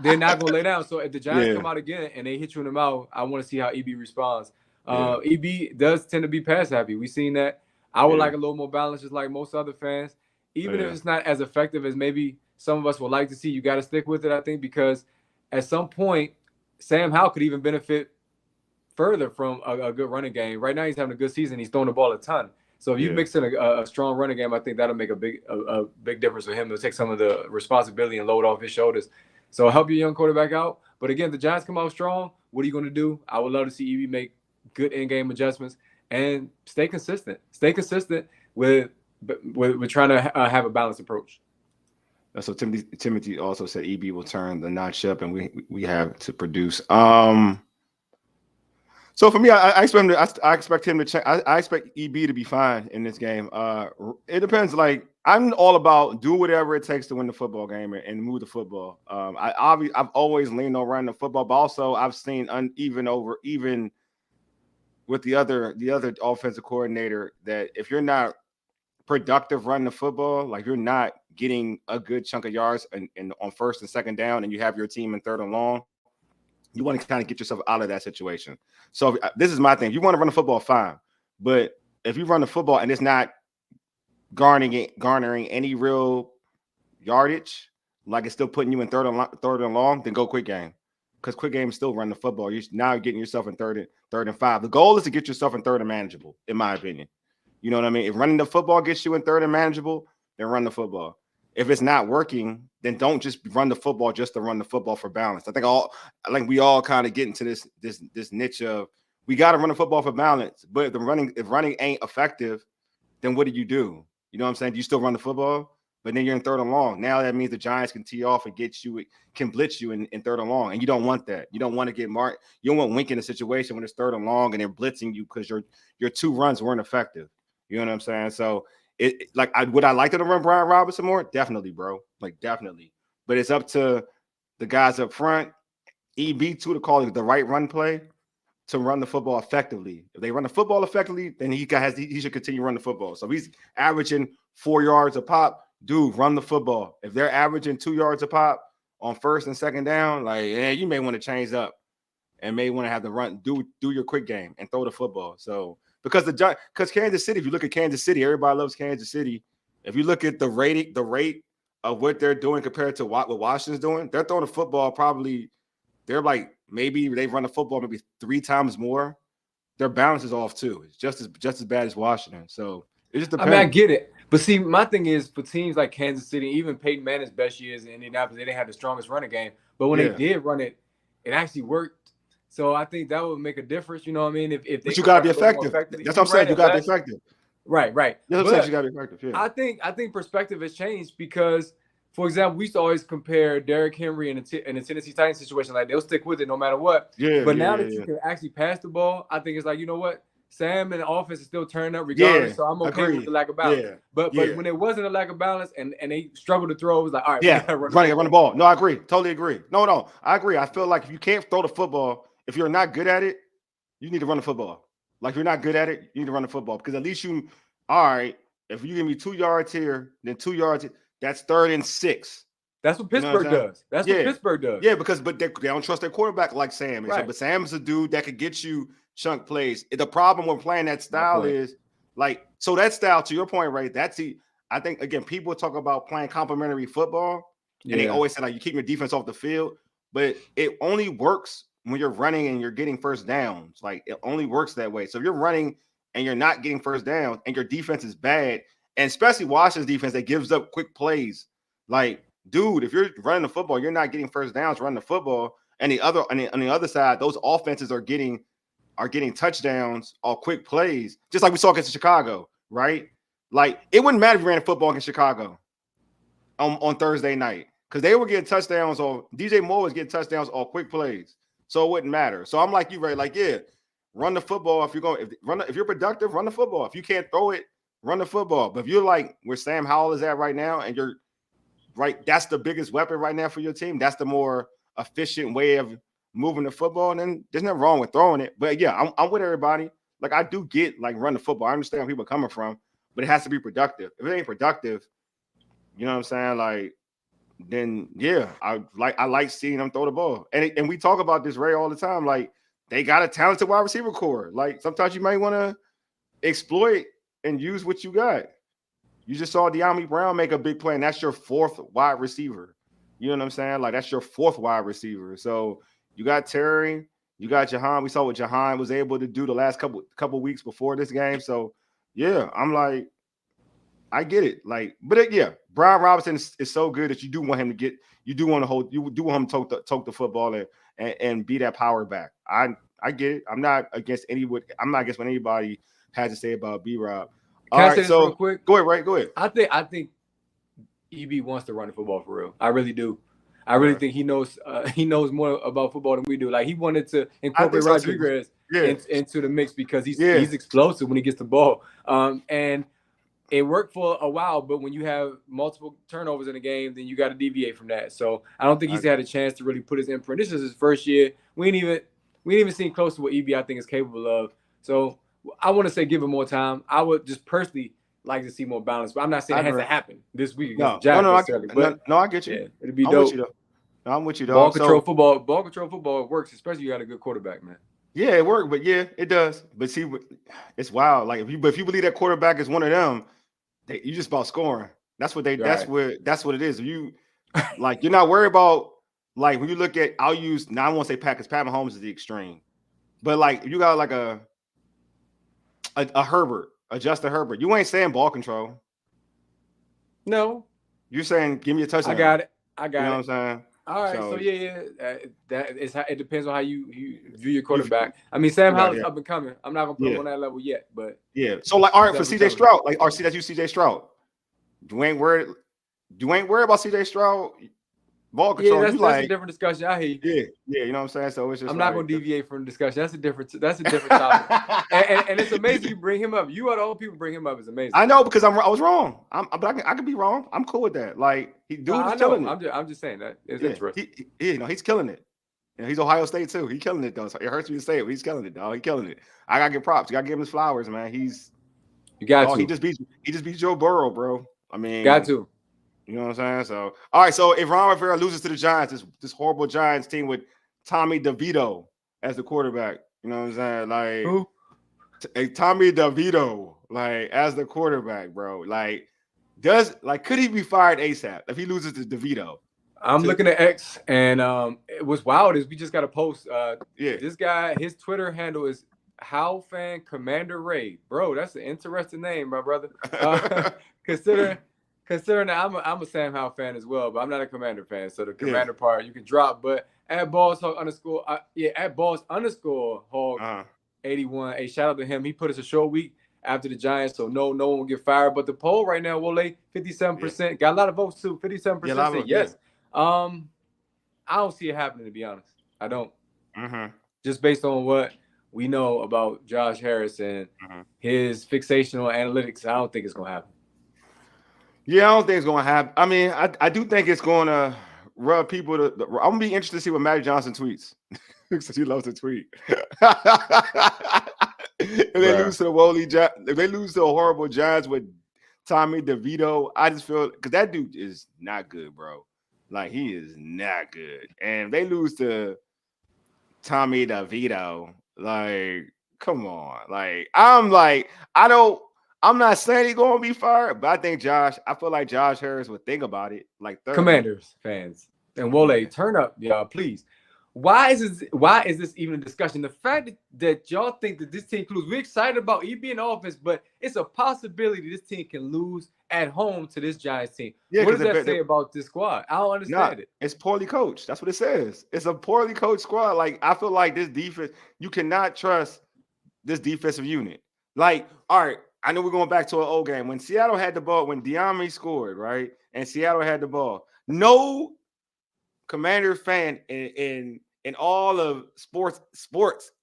going to lay down. So if the Giants come out again and they hit you in the mouth, I want to see how EB responds. EB does tend to be pass happy. We've seen that. I would like a little more balance, just like most other fans. Even if it's not as effective as maybe some of us would like to see, you got to stick with it, I think, because at some point, Sam Howell could even benefit further from a good running game. Right now, he's having a good season. He's throwing the ball a ton. So if you mix in a strong running game, I think that'll make a big difference for him. It'll take some of the responsibility and load off his shoulders. So help your young quarterback out. But again, the Giants come out strong. What are you going to do? I would love to see EB make good in-game adjustments and stay consistent. Stay consistent. with trying to have a balanced approach. So Timothy also said EB will turn the notch up, and we have to produce. So for me, I expect him to check. I expect EB to be fine in this game. It depends. Like I'm all about do whatever it takes to win the football game and move the football. I've always leaned on running the football, but also I've seen even with the other offensive coordinator that if you're not productive running the football, like you're not getting a good chunk of yards and on first and second down, and you have your team in third and long, you want to kind of get yourself out of that situation. So this is my thing. If you want to run the football, fine. But if you run the football and it's not garnering any real yardage, like it's still putting you in third and long, then go quick game. Because quick game is still running the football. You're now getting yourself in third and 5. The goal is to get yourself in third and manageable, in my opinion. You know what I mean? If running the football gets you in third and manageable, then run the football. If it's not working, then don't just run the football just to run the football for balance. I think we all kind of get into this niche of we got to run the football for balance. But if running ain't effective, then what do? You know what I'm saying? Do you still run the football? But then you're in third and long. Now that means the Giants can tee off and can blitz you in third and long. And you don't want that. You don't want to get marked. You don't want Wink in a situation when it's third and long and they're blitzing you because your 2 runs weren't effective. You know what I'm saying? So would I like to run Brian Robinson more? Definitely, bro. Like definitely. But it's up to the guys up front, EB2 to call the right run play to run the football effectively. If they run the football effectively, then he should continue running the football. So if he's averaging 4 yards a pop, dude, run the football. If they're averaging 2 yards a pop on first and second down, you may want to change up and may want to have to run, do your quick game and throw the football. So because Kansas City, if you look at Kansas City, everybody loves Kansas City. If you look at the rate of what they're doing compared to what Washington's doing, they're throwing the football probably. They're like maybe they run the football maybe 3 times more. Their balance is off too. It's just as bad as Washington. So it just depends. I mean, I get it, but see, my thing is for teams like Kansas City, even Peyton Manning's best years in Indianapolis, they didn't have the strongest running game. But when they did run it, it actually worked. So I think that would make a difference. You know what I mean? If they but you got to be effective. That's what I'm saying. You got to be effective. Right. That's what I'm saying. You got to be effective. Yeah. I think perspective has changed because, for example, we used to always compare Derrick Henry in the Tennessee Titans situation. Like they'll stick with it no matter what. Yeah. But now that you can actually pass the ball, I think it's like, you know what? Sam and the offense is still turning up regardless. Yeah, so I'm okay with the lack of balance. Yeah, but when there wasn't a lack of balance and they struggled to throw, it was like, all right, run the ball. No, I agree. Totally agree. No, I agree. I feel like if you can't throw the football, if you're not good at it, you need to run the football. Like if you're not good at it, you need to run the football because at least all right, if you give me 2 yards here, then 2 yards, that's 3rd and 6. That's what Pittsburgh does. That's what Pittsburgh does. Yeah, but they don't trust their quarterback like Sam. Right. So, but Sam's a dude that could get you chunk plays. The problem when playing that style is so that style, to your point, right? I think again, people talk about playing complementary football, and they always say you keep your defense off the field, but it only works when you're running and you're getting first downs. Like it only works that way. So if you're running and you're not getting first downs and your defense is bad, and especially Washington's defense that gives up quick plays, like dude, if you're running the football, you're not getting first downs running the football, and on the other side, those offenses are getting touchdowns or quick plays, just like we saw against Chicago, right? Like it wouldn't matter if you ran football against Chicago on Thursday night because they were getting touchdowns or DJ Moore was getting touchdowns or quick plays, so it wouldn't matter. So I'm like you, right? Like run the football if you're productive, run the football. If you can't throw it, run the football. But if you're like where Sam Howell is at right now, and you're right, that's the biggest weapon right now for your team. That's the more efficient way of moving the football, and then there's nothing wrong with throwing it. But yeah, I'm with everybody. Like I do get run the football. I understand where people are coming from, but it has to be productive. If it ain't productive, you know what I'm saying? Like then I like seeing them throw the ball. And we talk about this Ray all the time. Like they got a talented wide receiver core. Like sometimes you might want to exploit and use what you got. You just saw Bieniemy Brown make a big play, and that's your 4th wide receiver. You know what I'm saying? Like that's your 4th wide receiver. So you got Terry, you got Jahan. We saw what Jahan was able to do the last couple weeks before this game. So yeah, I'm like, I get it. Like, but Brian Robinson is so good that you do want him to want him to tote the football and be that power back. I get it. I'm not against what anybody has to say about B-Rob. All Can I right, say this so real quick? go ahead, right? Go ahead. I think EB wants to run the football for real. I really do. I really think he knows more about football than we do. Like he wanted to incorporate so too. Rodriguez into the mix because he's explosive when he gets the ball. And it worked for a while, but when you have multiple turnovers in a game, then you got to deviate from that. So I don't think he's had a chance to really put his imprint. This is his first year. We ain't even seen close to what EB I think is capable of. So I want to say give him more time. I would just personally like to see more balance, but I'm not saying it has to happen this week against the Giants necessarily. I get you. Yeah, it'd be I'm dope. with you though. No, I'm with you though. Ball control football works, especially you got a good quarterback, man. Yeah, it worked, but yeah, it does. But see, it's wild. Like if you believe that quarterback is one of them, you just about scoring. That's what that's what it is. You like you're not worried about like when you look at I won't say Packers. Pat Mahomes is the extreme, but like if you got like a Herbert, a Justin Herbert, you ain't saying ball control. No, you're saying give me a touchdown. I got it. You know what I'm saying? All right, so that is how it depends on how you view your quarterback. I mean, Sam Howell's up and coming. I'm not gonna put him on that level yet, but So like, all right, for CJ Stroud, like, or see that you CJ Stroud, you ain't worried about CJ Stroud ball control. Yeah, that's a different discussion. I hear you. Yeah, you know what I'm saying. So it's just I'm not gonna deviate from the discussion. That's a different topic. and it's amazing you bring him up. You are the only people bring him up. It's amazing. I know because I was wrong. I could be wrong. I'm cool with that. Like he's killing it. I'm just saying that it's interesting. He's killing it. And he's Ohio State too. He's killing it though. So it hurts me to say it, but he's killing it, dog. He's killing it. I gotta give props. You gotta give him his flowers, man. He just beat Joe Burrow, bro. I mean, got to. You know what I'm saying? So, all right. So if Ron Rivera loses to the Giants, this horrible Giants team with Tommy DeVito as the quarterback, you know what I'm saying? Like, who? Tommy DeVito, like as the quarterback, bro. Like, could he be fired ASAP if he loses to DeVito? I'm looking at X, and what's wild is we just got a post. This guy, his Twitter handle is How Fan Commander Ray, bro. That's an interesting name, my brother. Considering that I'm a Sam Howell fan as well, but I'm not a Commander fan, so the Commander part you can drop. But at Balls Hog _Hog 81. Hey, shout out to him. He put us a short week after the Giants, so no one will get fired. But the poll right now, Wole, 57%. Got a lot of votes too. 57% say yes. I don't see it happening, to be honest. I don't. Just based on what we know about Josh Harris and his fixation on analytics, I don't think it's gonna happen. Yeah, I don't think it's going to happen. I mean, I do think it's going to rub people. I'm going to be interested to see what Magic Johnson tweets because he loves to tweet. If they lose to if they lose to a horrible Giants with Tommy DeVito, I just feel because that dude is not good, bro. Like he is not good. And if they lose to Tommy DeVito, like, come on. Like, I'm not saying he's going to be fired, but I feel like Josh Harris would think about it. Like Commanders fans and Wole, turn up, y'all, please. Why is this even a discussion? The fact that y'all think that this team can lose, we're excited about EB in offense, but it's a possibility this team can lose at home to this Giants team. What does that say about this squad? I don't understand it. It's poorly coached. That's what it says. It's a poorly coached squad. Like I feel like this defense, you cannot trust this defensive unit. Like, all right. I know we're going back to an old game. When Seattle had the ball, when Bieniemy scored, right, and Seattle had the ball, no Commander fan in all of sports,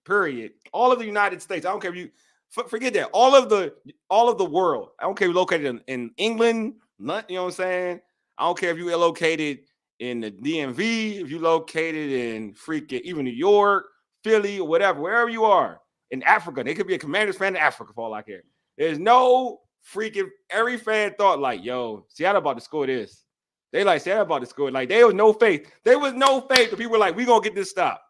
period, all of the United States, I don't care if you forget that, all of the world, I don't care if you're located in England, you know what I'm saying? I don't care if you're located in the DMV, if you're located in freaking even New York, Philly, or whatever, wherever you are, in Africa. They could be a Commanders fan in Africa for all I care. There's no freaking every fan thought like, yo, Seattle about to score this. They like Seattle about to score. Like there was no faith. There was no faith. The people were like, we gonna get this stop.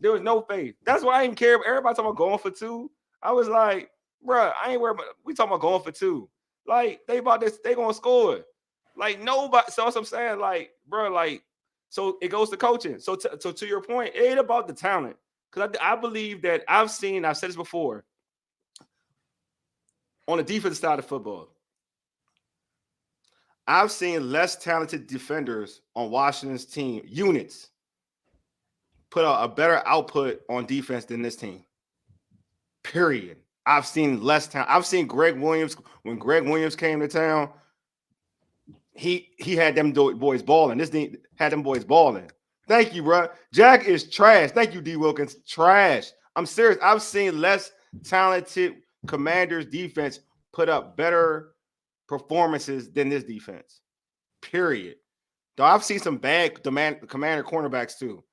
There was no faith. That's why I didn't care. Everybody talking about going for two. I was like, bro, I ain't worried about. We talking about going for two. Like they about this, they gonna score. Like nobody. So that's what I'm saying. Like, bro, like so it goes to coaching. So to your point, it ain't about the talent. Because I believe that I've said this before. On the defensive side of football, I've seen less talented defenders on Washington's team units put out a better output on defense than this team. Period. I've seen less talent. I've seen Greg Williams when Greg Williams came to town. He had them boys balling. This thing had them boys balling. Thank you, bro. Jack is trash. Thank you, D. Wilkins. Trash. I'm serious. I've seen less talented Commanders defense put up better performances than this defense. Period. Though I've seen some bad Commander cornerbacks too,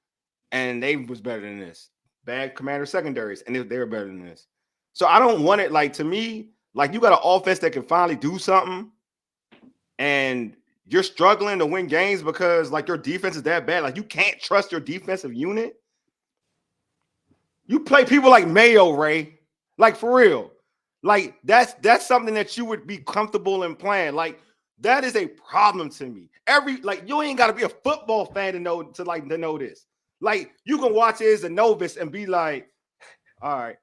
and they was better than this. Bad Commander secondaries, and they were better than this. So I don't want it. Like, to me, like, you got an offense that can finally do something, and you're struggling to win games because, like, your defense is that bad. Like, you can't trust your defensive unit. You play people like Mayo, Ray. Like, for real. Like, that's something that you would be comfortable in playing. Like, that is a problem to me. You ain't got to be a football fan to know this. Like, you can watch it as a novice and be like, all right,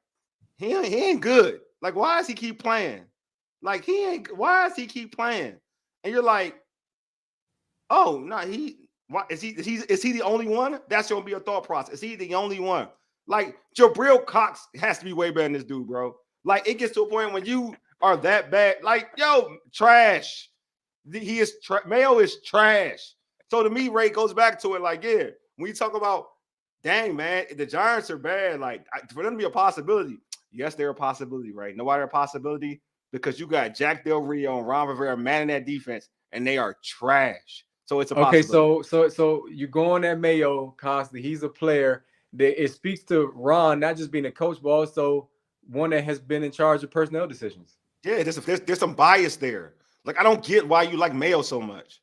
he ain't good. Like, why does he keep playing? Like, why does he keep playing? And you're like, oh, no, is he the only one? That's gonna be a thought process. Is he the only one? Like, Jabril Cox has to be way better than this dude, bro. Like, it gets to a point when you are that bad. Like, yo, trash. Mayo is trash. So to me, Ray goes back to it. Like, yeah, when you talk about, dang, man, the Giants are bad. Like, for them to be a possibility, yes, they're a possibility, right? No, why they're a possibility? Because you got Jack Del Rio and Ron Rivera manning that defense, and they are trash. So it's a possibility. Okay, so you go on that Mayo constantly. He's a player that it speaks to Ron, not just being a coach, but also one that has been in charge of personnel decisions. Yeah, there's some bias there. Like, I don't get why you like Mayo so much.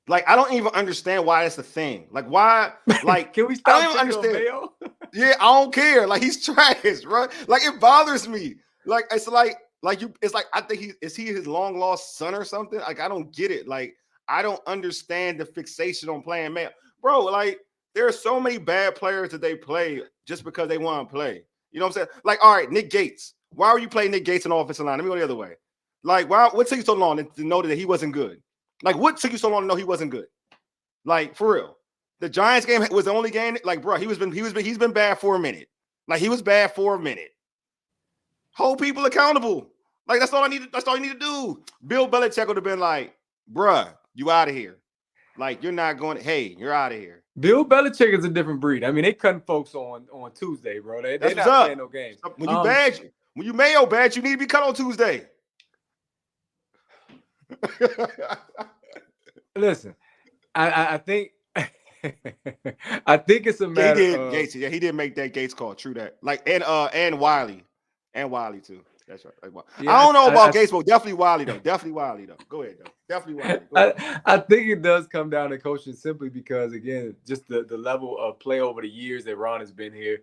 Like, I don't even understand why that's a thing. Like, why? Like, can we stop? I don't even understand. Mayo? Yeah, I don't care. Like, he's trash, right? Like, it bothers me. Like, it's like I think is he his long lost son or something? Like, I don't get it. Like, I don't understand the fixation on playing Mayo, bro. Like, there are so many bad players that they play just because they want to play. You know what I'm saying? Like, all right, Nick Gates. Why were you playing Nick Gates in the offensive line? Let me go the other way. Like, what took you so long to know that he wasn't good? Like, what took you so long to know he wasn't good? Like, for real. The Giants game was the only game. Like, bro, he's been bad for a minute. Like, he was bad for a minute. Hold people accountable. Like, that's all I need. That's all you need to do. Bill Belichick would have been like, bruh, you out of here. Like, you're not going. Hey, you're out of here. Bill Belichick is a different breed. I mean, they cutting folks on Tuesday, bro. They're not playing no games. When you Mayo bad, you need to be cut on Tuesday. Listen, I think it's a matter. He did make that Gates call. True that. Like, and Wiley too. That's right. Like, yeah, I don't know about Gates, but definitely Wiley though. Go ahead though. Definitely Wiley. I think it does come down to coaching simply because, again, just the level of play over the years that Ron has been here.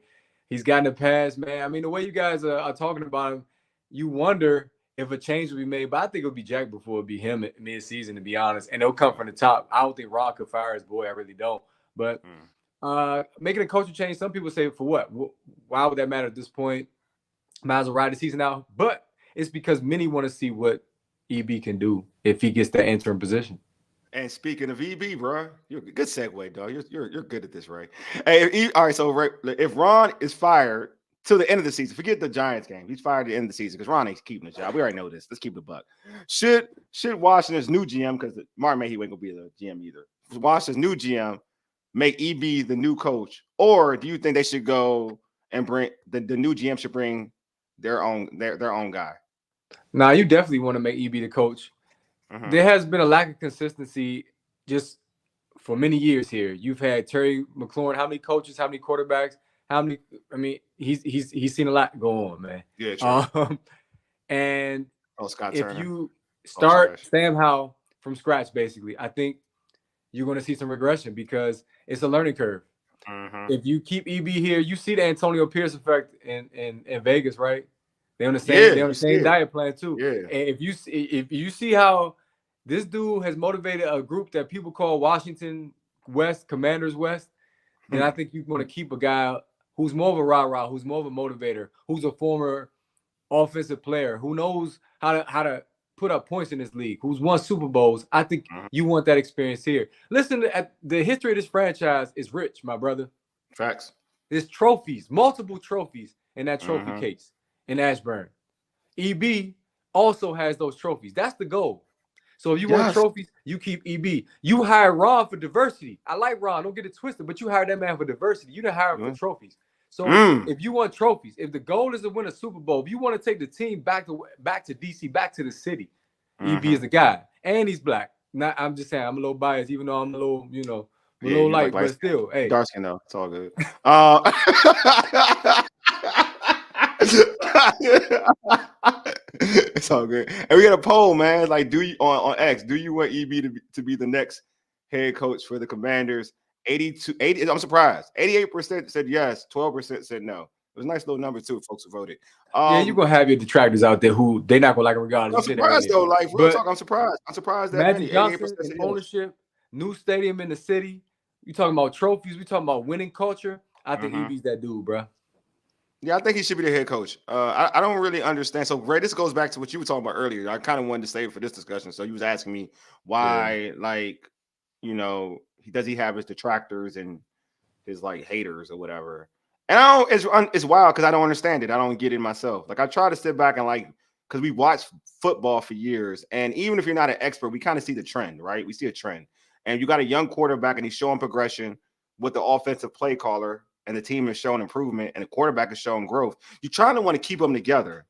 He's gotten a pass, man. I mean, the way you guys are talking about him, you wonder if a change will be made, but I think it'll be Jack before it'll be him mid-season, to be honest. And it'll come from the top. I don't think Ron could fire his boy. I really don't. But making a coaching change, some people say, for what? Why would that matter at this point? Might as well ride the season out. But it's because many want to see what EB can do if he gets that interim position. And speaking of EB, bro, you're a good segue, dog. You're good at this, right? Hey, all right. So, Ray, if Ron is fired till the end of the season, forget the Giants game. He's fired at the end of the season because Ron ain't keeping the job. We already know this. Let's keep the buck. Should Washington's new GM, because Martin Mayhew ain't gonna be the GM either. Washington's new GM make EB the new coach, or do you think they should go and bring the new GM should bring their own guy? Now, you definitely want to make EB the coach. Mm-hmm. There has been a lack of consistency just for many years here. You've had Terry McLaurin. How many coaches? How many quarterbacks? How many? I mean, he's seen a lot go on, man. Yeah, true. And Scott if Turner. you start Sam Howell from scratch, basically, I think you're going to see some regression because it's a learning curve. Mm-hmm. If you keep EB here, you see the Antonio Pierce effect in Vegas, right? They on the same diet plan too. Yeah. And if you see how this dude has motivated a group that people call Washington West, Commanders West, then I think you want to keep a guy who's more of a rah-rah, who's more of a motivator, who's a former offensive player, who knows how to put up points in this league, who's won Super Bowls. I think you want that experience here. Listen, the history of this franchise is rich, my brother. Facts. There's trophies, multiple trophies in that trophy case in Ashburn. EB also has those trophies. That's the goal. So if you want Yes. trophies, you keep EB. You hire Ron for diversity. I like Ron. Don't get it twisted, but you hired that man for diversity. You didn't hire him for trophies. So if you want trophies, if the goal is to win a Super Bowl, if you want to take the team back to DC, back to the city, EB is the guy. And he's black. Not, I'm just saying, I'm a little biased, even though I'm a little, you know, a little light, but still, hey. Dark skin though. It's all good. It's all good. And we got a poll, man. Like, do you on X? Do you want EB to be the next head coach for the Commanders? 80. I'm surprised. 88% said yes. 12% said no. It was a nice little number too. Folks who voted. Yeah, you're gonna have your detractors out there who they're not gonna like it regardless. I'm surprised though. Like, real talk, I'm surprised. I'm surprised that Magic Johnson and ownership, new stadium in the city. You talking about trophies? We talking about winning culture. I think EB's that dude, bro. Yeah, I think he should be the head coach. I don't really understand. So, Ray, this goes back to what you were talking about earlier. I kind of wanted to save it for this discussion. So, you was asking me why, like, you know, does he have his detractors and his like haters or whatever? And it's wild because I don't understand it. I don't get it myself. Like, I try to sit back and like, because we watched football for years, and even if you're not an expert, we kind of see the trend, right? We see a trend, and you got a young quarterback, and he's showing progression with the offensive play caller. And the team is showing improvement and the quarterback is showing growth. You're trying to want to keep them together.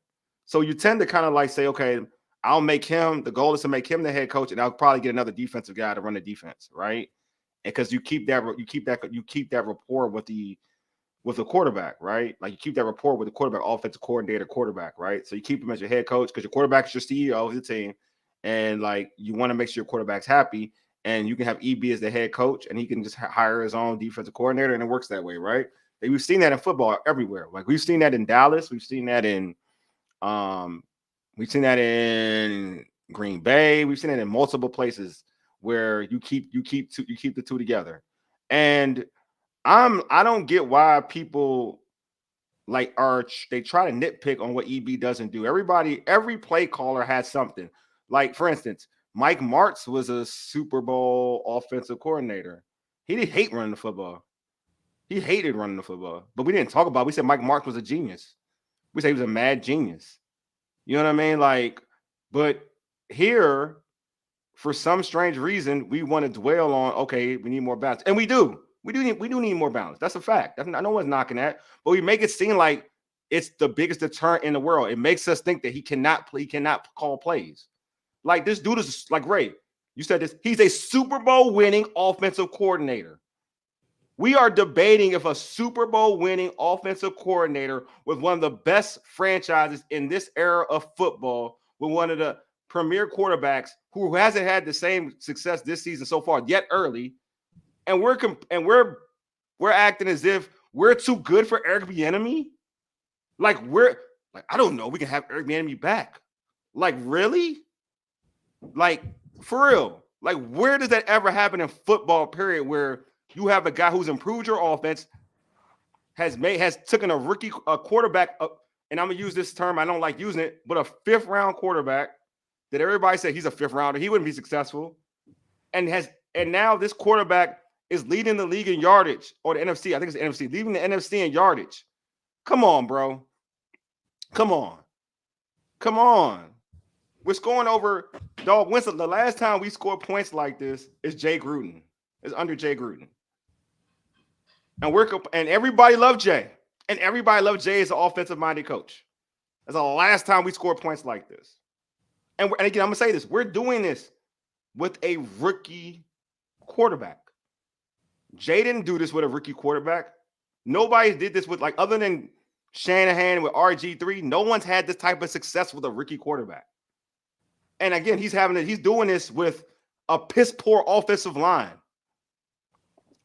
So you tend to kind of like say, okay, I'll make him, the goal is to make him the head coach, and I'll probably get another defensive guy to run the defense, right? And because you keep that rapport with the quarterback, right? Like you keep that rapport with the quarterback, offensive coordinator, quarterback, right? So you keep him as your head coach because your quarterback is your CEO of the team. And like you want to make sure your quarterback's happy. And you can have EB as the head coach, and he can just hire his own defensive coordinator, and it works that way, right? And we've seen that in football everywhere. Like we've seen that in Dallas, we've seen that in Green Bay, we've seen it in multiple places where you keep the two together. And I don't get why people like they try to nitpick on what EB doesn't do. Every play caller has something. Like for instance, Mike Martz was a Super Bowl offensive coordinator. He didn't hate running the football. He hated running the football. But we didn't talk about it. We said Mike Martz was a genius. We said he was a mad genius. You know what I mean? Like, but here, for some strange reason, we want to dwell on, okay, we need more balance. And we do. We do need more balance. That's a fact. I know one's knocking that. But we make it seem like it's the biggest deterrent in the world. It makes us think that he cannot call plays. Like this dude is like Ray. You said this. He's a Super Bowl winning offensive coordinator. We are debating if a Super Bowl winning offensive coordinator with one of the best franchises in this era of football, with one of the premier quarterbacks who hasn't had the same success this season so far yet early, and we're acting as if we're too good for Eric Bieniemy. Like I don't know. We can have Eric Bieniemy back. Like really? Like, for real, like, where does that ever happen in football, period, where you have a guy who's improved your offense, has taken a rookie quarterback, and I'm going to use this term, I don't like using it, but a fifth-round quarterback that everybody said he's a fifth-rounder, he wouldn't be successful, and now this quarterback is leading the league in yardage, or the NFC, I think it's the NFC, leading the NFC in yardage. Come on, bro. Come on. We're scoring over dog. Winston, the last time we scored points like this is Jay Gruden. It's under Jay Gruden. And everybody loved Jay. And everybody loved Jay as an offensive-minded coach. That's the last time we scored points like this. And again, I'm going to say this. We're doing this with a rookie quarterback. Jay didn't do this with a rookie quarterback. Nobody did this with, like, other than Shanahan with RG3, no one's had this type of success with a rookie quarterback. And again, he's doing this with a piss poor offensive line.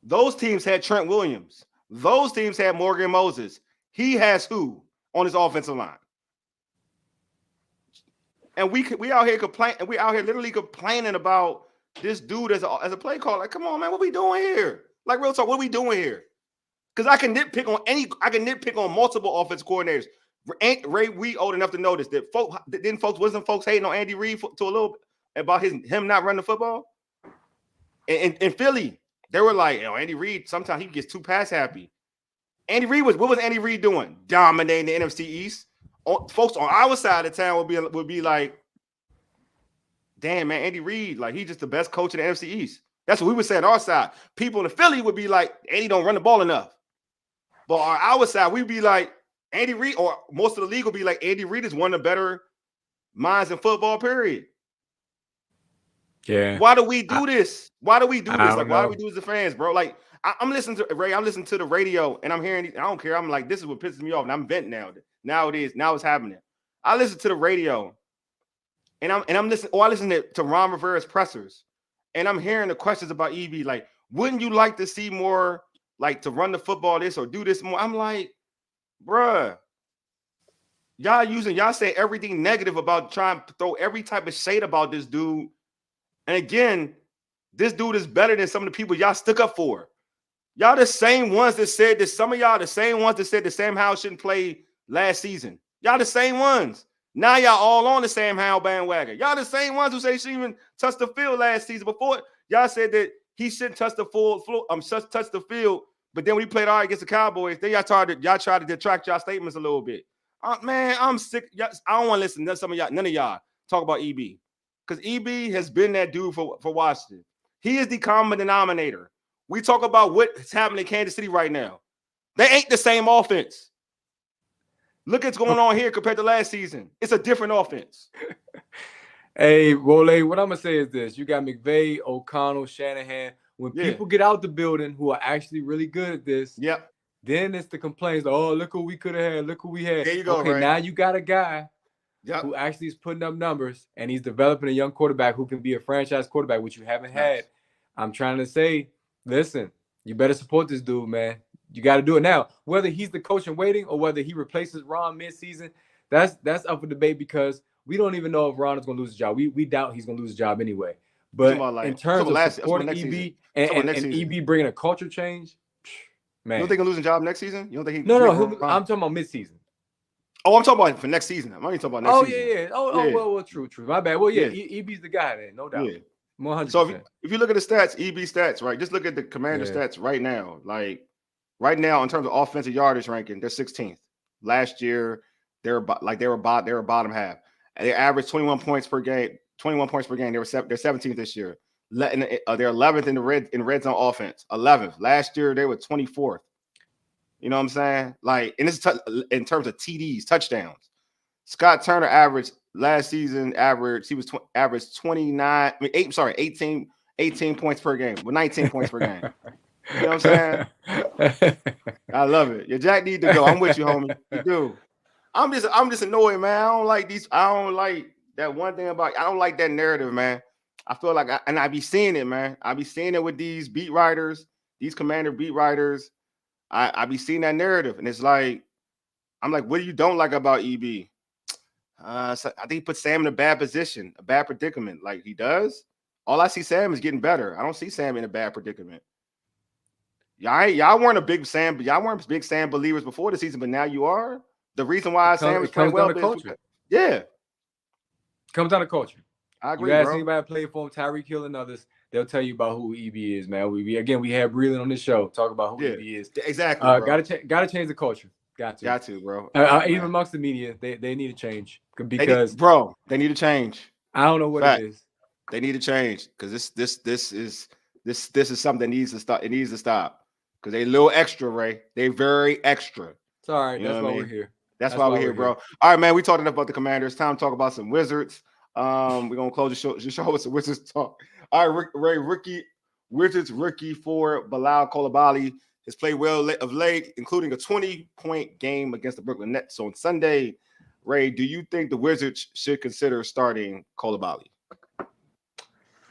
Those teams had Trent Williams. Those teams had Morgan Moses. He has who on his offensive line? And we out here complaining. We out here literally complaining about this dude as a play caller. Like, come on, man, what we doing here? Like, real talk, what are we doing here? Because I can nitpick on multiple offensive coordinators. Ain't Ray Reed old enough to notice that wasn't folks hating on Andy Reid to a little bit about him not running the football? In Philly, they were like, Andy Reid, sometimes he gets too pass happy. What was Andy Reid doing? Dominating the NFC East. folks on our side of town would be like, damn, man, Andy Reid, like he's just the best coach in the NFC East. That's what we would say on our side. People in the Philly would be like, Andy don't run the ball enough. But on our side, we'd be like, Andy Reid, or most of the league will be like, Andy Reid is one of the better minds in football, period. Yeah. Why do we do this? Why do we do this? Like, why do we do this as fans, bro? Like, I'm listening to Ray. I'm listening to the radio, and I'm hearing. I don't care. I'm like, this is what pisses me off, and I'm venting now. Now it is. Now it's happening. I listen to the radio, and I'm listening. Oh, I listen to Ron Rivera's pressers, and I'm hearing the questions about EB. Like, wouldn't you like to see more, like, to run the football this or do this more? I'm like, bruh, y'all say everything negative about trying to throw every type of shade about this dude. And again, this dude is better than some of the people y'all stuck up for. Y'all the same ones that said that some of y'all the same ones that said that Sam Howell shouldn't play last season. Y'all the same ones. Now y'all all on the Sam Howell bandwagon. Y'all the same ones who say he shouldn't even touch the field last season. Before y'all said that he shouldn't touch the touch the field. But then when he played all right against the Cowboys, then y'all tried to detract y'all statements a little bit. Man, I'm sick. I don't want to listen to some of y'all, none of y'all talk about EB. Because EB has been that dude for Washington. He is the common denominator. We talk about what's happening in Kansas City right now. They ain't the same offense. Look what's going on here compared to last season. It's a different offense. Hey, Wole, what I'm going to say is this. You got McVay, O'Connell, Shanahan. When people get out the building who are actually really good at this, then it's the complaints. Oh, look who we could have had. Look who we had. There you go, okay, now you got a guy who actually is putting up numbers, and he's developing a young quarterback who can be a franchise quarterback, which you haven't had. I'm trying to say, listen, you better support this dude, man. You got to do it now. Whether he's the coach in waiting or whether he replaces Ron midseason, that's up for debate because we don't even know if Ron is going to lose his job. We doubt he's going to lose his job anyway. But in terms of supporting EB and EB bringing a culture change, man. You don't think he'll lose his job next season? You don't think I'm talking about midseason. Oh, I'm talking about for next season. I'm not even talking about next season. Yeah. Well, true. My bad. Well, EB's the guy then, no doubt. 100%. So if you look at the stats, EB stats, right? Just look at the Commander stats right now. Like right now, in terms of offensive yardage ranking, they're 16th. Last year, they were bottom half. They averaged 21 points per game. 21 points per game. They're 17th this year. They're 11th in the red zone offense. 11th. Last year they were 24th. You know what I'm saying? Like, and this is in terms of TDs, touchdowns. Scott Turner averaged last season. Averaged 18 points per game, with 19 points per game. You know what I'm saying? I love it. Your Jack need to go. I'm with you, homie. You do. I'm just annoyed, man. I don't like these. I don't like that one thing about. I don't like that narrative, man. I feel like I be seeing it, man. I be seeing it with these beat writers, these Commander beat writers. I be seeing that narrative, and it's like, I'm like, what do you don't like about EB? So I think he put Sam in a bad position, a bad predicament. Like he does. All I see Sam is getting better. I don't see Sam in a bad predicament. Y'all weren't a big Sam, but y'all weren't big Sam believers before the season, but now you are. The reason why Sam is playing well is comes down to culture. I agree, you ask bro. anybody play for him, Tyreek Hill and others, they'll tell you about who EB is, man. We have Breland on this show talk about who EB is. Exactly. Gotta change the culture. Got to, bro. Even amongst the media, they need to change because they need to change. I don't know what it is. They need to change because this is something that needs to stop. It needs to stop because they a little extra, Ray. They very extra. It's all right. That's why we're here. That's why we're here, bro. All right, man. We talked enough about the Commanders. Time to talk about some Wizards. We're gonna close the show with some Wizards talk. All right, Ray, Wizards rookie for Bilal Coulibaly has played well of late, including a 20-point game against the Brooklyn Nets on Sunday. Ray, do you think the Wizards should consider starting Coulibaly?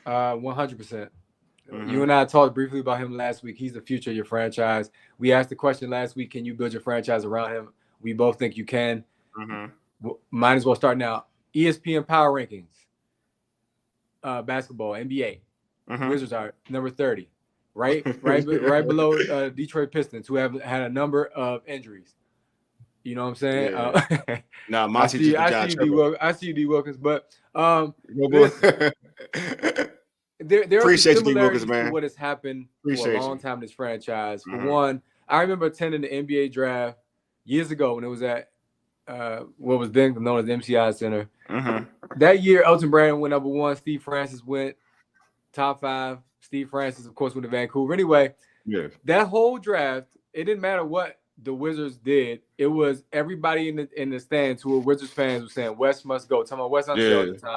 100%. You and I talked briefly about him last week. He's the future of your franchise. We asked the question last week, can you build your franchise around him? We both think you can. Might as well start now. ESPN Power Rankings. Basketball, NBA. Wizards are number 30. Right below Detroit Pistons, who have had a number of injuries. You know what I'm saying? I see D. Wilkins, but there are similarities to what has happened for a long time in this franchise. For one, I remember attending the NBA draft years ago when it was at what was then known as the MCI Center. Mm-hmm. That year, Elton Brand went number 1. Steve Francis went top 5. Steve Francis, of course, went to Vancouver. Anyway, that whole draft, it didn't matter what the Wizards did. It was everybody in the stands who were Wizards fans were saying West must go. Talking about West Unseld at the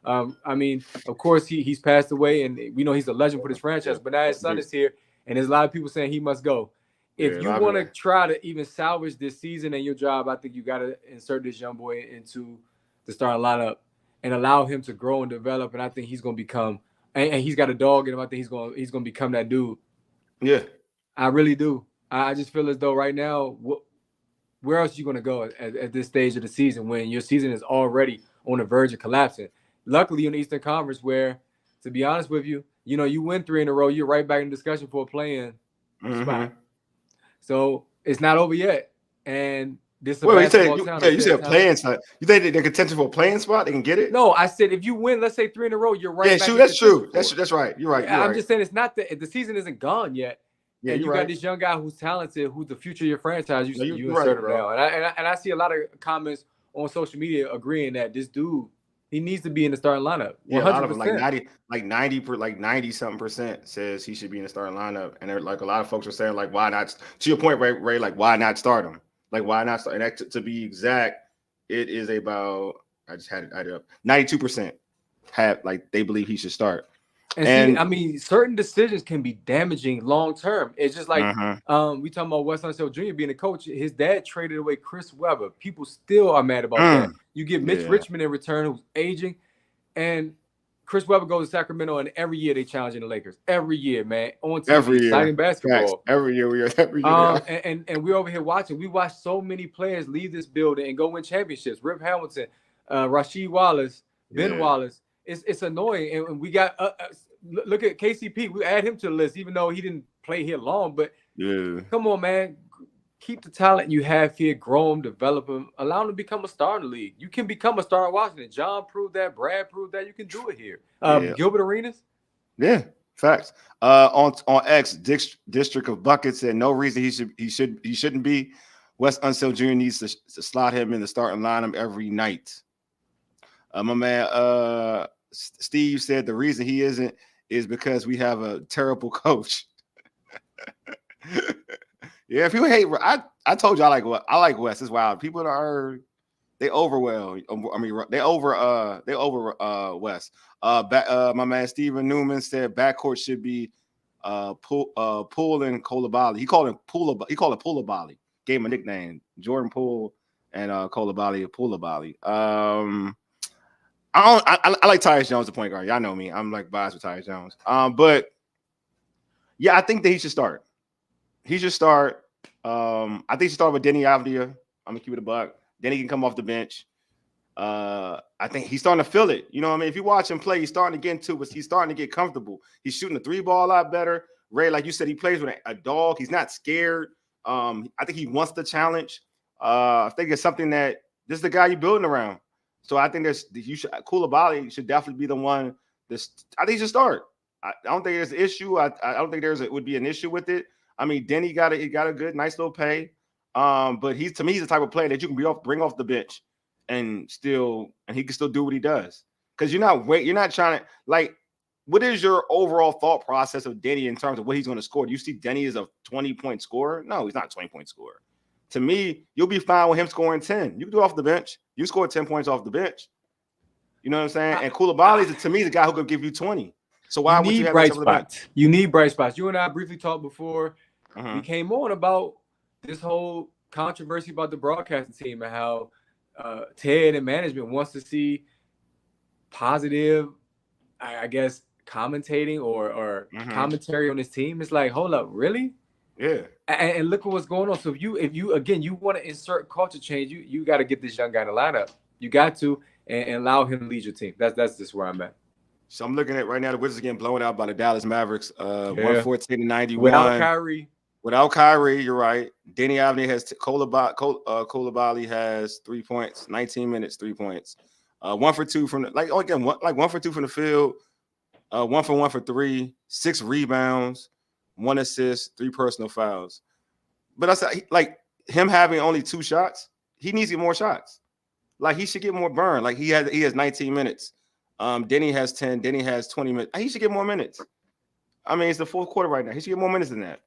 time. I mean, of course, he's passed away, and we know he's a legend for this franchise. But now his son is here, and there's a lot of people saying he must go. If you want to try to even salvage this season and your job, I think you got to insert this young boy into the starting lineup and allow him to grow and develop. And I think he's going to become, and he's got a dog in him. I think he's going to become that dude. Yeah, I really do. I just feel as though right now, where else are you going to go at this stage of the season when your season is already on the verge of collapsing? Luckily, in the Eastern Conference, where, to be honest with you, you win 3 in a row, you're right back in discussion for a play-in spot. So it's not over yet. And this is you said playing spot. You think they're contention for a playing spot? They can get it? No, I said if you win, let's say 3 in a row, you're right back. Yeah, that's true. That's right. You're right. I'm just saying it's not the season isn't gone yet. Yeah, and you got this young guy who's talented, who's the future of your franchise. You insert him now. And I see a lot of comments on social media agreeing that this dude, he needs to be in the starting lineup. 100%. Yeah, a lot of them, like 90% says he should be in the starting lineup. And they're like, a lot of folks are saying, like, why not? To your point, Ray, like, why not start him? Like, why not start? And to be exact, it is about, I just had it up, 92% have, like, they believe he should start. And see, I mean, certain decisions can be damaging long term. It's just like we talking about Wes Unseld Jr. being a coach. His dad traded away Chris Webber. People still are mad about that. You get Mitch Richmond in return, who's aging, and Chris Webber goes to Sacramento, and every year they challenging the Lakers. Every year, man, on TV, exciting basketball. Every year. And we're over here watching. We watch so many players leave this building and go win championships. Rip Hamilton, Rasheed Wallace, Ben Wallace. It's annoying, and we got look at KCP. We add him to the list, even though he didn't play here long. But come on, man, keep the talent you have here, grow him, develop him, allow him to become a star in the league. You can become a star in Washington. John proved that. Brad proved that. You can do it here. Gilbert Arenas. Yeah, facts. On X, District of Buckets said no reason he shouldn't be. Wes Unseld Jr. needs to slot him in the starting lineup every night. My man Steve said the reason he isn't is because we have a terrible coach. Yeah, if you hate, I told you I like Wes. It's wild. People they overwhelm. I mean, they over Wes. My man Steven Newman said backcourt should be Poole and Coulibaly. He called it Coulibaly. Gave him a nickname, Jordan Poole and Coulibaly. I like Tyus Jones, the point guard. Y'all know me. I'm like biased with Tyus Jones. But yeah, I think that he should start. He should start. I think he should start with Denny Avdia. I'm gonna keep it a buck. Then he can come off the bench. I think he's starting to feel it. You know what I mean? If you watch him play, he's starting to get into it. He's starting to get comfortable. He's shooting the 3 ball a lot better. Ray, like you said, he plays with a dog. He's not scared. I think he wants the challenge. I think it's something that this is the guy you're building around. So I think Coulibaly should definitely be the one. I think he should start. I don't think there's an issue. I don't think would be an issue with it. I mean, Denny got a good, nice little pay. But he's the type of player that you can bring off the bench and he can still do what he does. Because you're not trying to, like, what is your overall thought process of Denny in terms of what he's going to score? Do you see Denny as a 20-point scorer? No, he's not a 20-point scorer. To me, you'll be fine with him scoring 10. You can do it off the bench. You score 10 points off the bench. You know what I'm saying? And Coulibaly is, to me, the guy who could give you 20. So why would you have bright spots? You need bright spots. You and I briefly talked before we came on about this whole controversy about the broadcasting team and how Ted and management wants to see positive, I guess, commentating or commentary on this team. It's like, hold up, really? Yeah. And look at what's going on. So if you want to insert culture change, you got to get this young guy in the lineup. You got to and allow him to lead your team. That's just where I'm at. So I'm looking at right now the Wizards getting blown out by the Dallas Mavericks, 114-91. Without Kyrie, you're right. Denny Avdia has Coulibaly has 3 points, 19 minutes, 3 points. 1 for 2 from 1 for 2 from the field. 1 for 1 for 3, 6 rebounds. 1 assist, 3 personal fouls. But I said, like, him having only 2 shots, he needs to get more shots. Like he should get more burn. Like he has 19 minutes. Denny has 10. Denny has 20 minutes. He should get more minutes. I mean, it's the fourth quarter right now. He should get more minutes than that.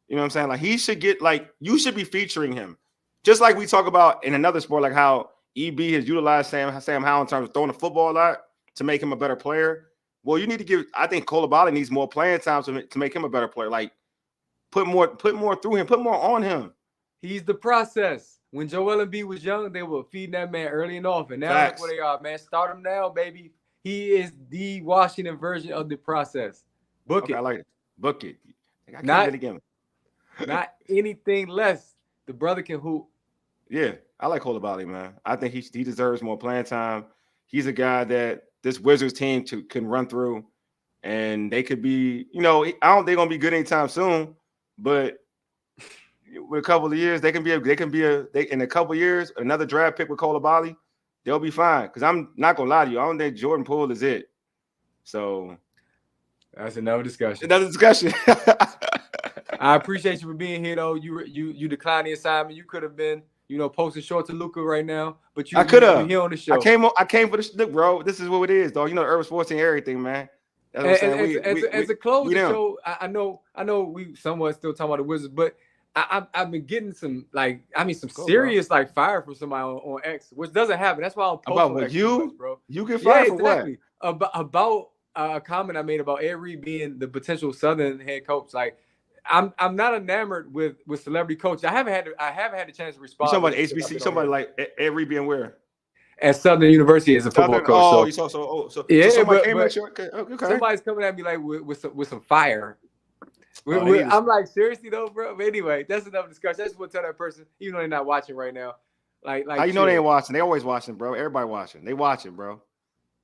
You know what I'm saying? Like he should get you should be featuring him, just like we talk about in another sport, like how EB has utilized Sam Howell in terms of throwing the football a lot to make him a better player. Well, you need to give. I think Coulibaly needs more playing time to make him a better player. Like put more through him, put more on him. He's the process. When Joel Embiid was young, they were feeding that man early and often. Now Facts. Look where they are, man. Start him now, baby. He is the Washington version of the process. Book it. I like it. Book it. I can't Not get it again. Not anything less. The brother can hoop. Yeah, I like Coulibaly, man. I think he deserves more playing time. He's a guy that this Wizards team can run through, and they could be, I don't think they're gonna be good anytime soon, but with a couple of years, they can be in a couple of years, another draft pick with Coulibaly, they'll be fine. Because I'm not gonna lie to you, I don't think Jordan Poole is it. So that's another discussion. I appreciate you for being here, though. You declined the assignment. You could have been, posting short to Luka right now, but I could have. Here on the show. I came for the look, bro. This is what it is, dog. The Urban Sports and everything, man. That's what I'm saying. As a closing show, I know we somewhat still talking about the Wizards, but I've been getting some serious fire from somebody on X, which doesn't happen. That's why I'm posting about you, much, bro. You get fired for exactly. What? About a comment I made about Ed Reed being the potential Southern head coach. Like, I'm not enamored with celebrity coaches. I haven't had the chance to respond. Somebody HBC, somebody like Ed Reed being where? At Southern University as a football coach. Somebody's coming at me with some fire. I'm like, seriously though, bro. But anyway, that's another discussion. I just want to tell that person, even though they're not watching right now. Like how you know they ain't watching? They always watching, bro. Everybody watching. They watching, bro.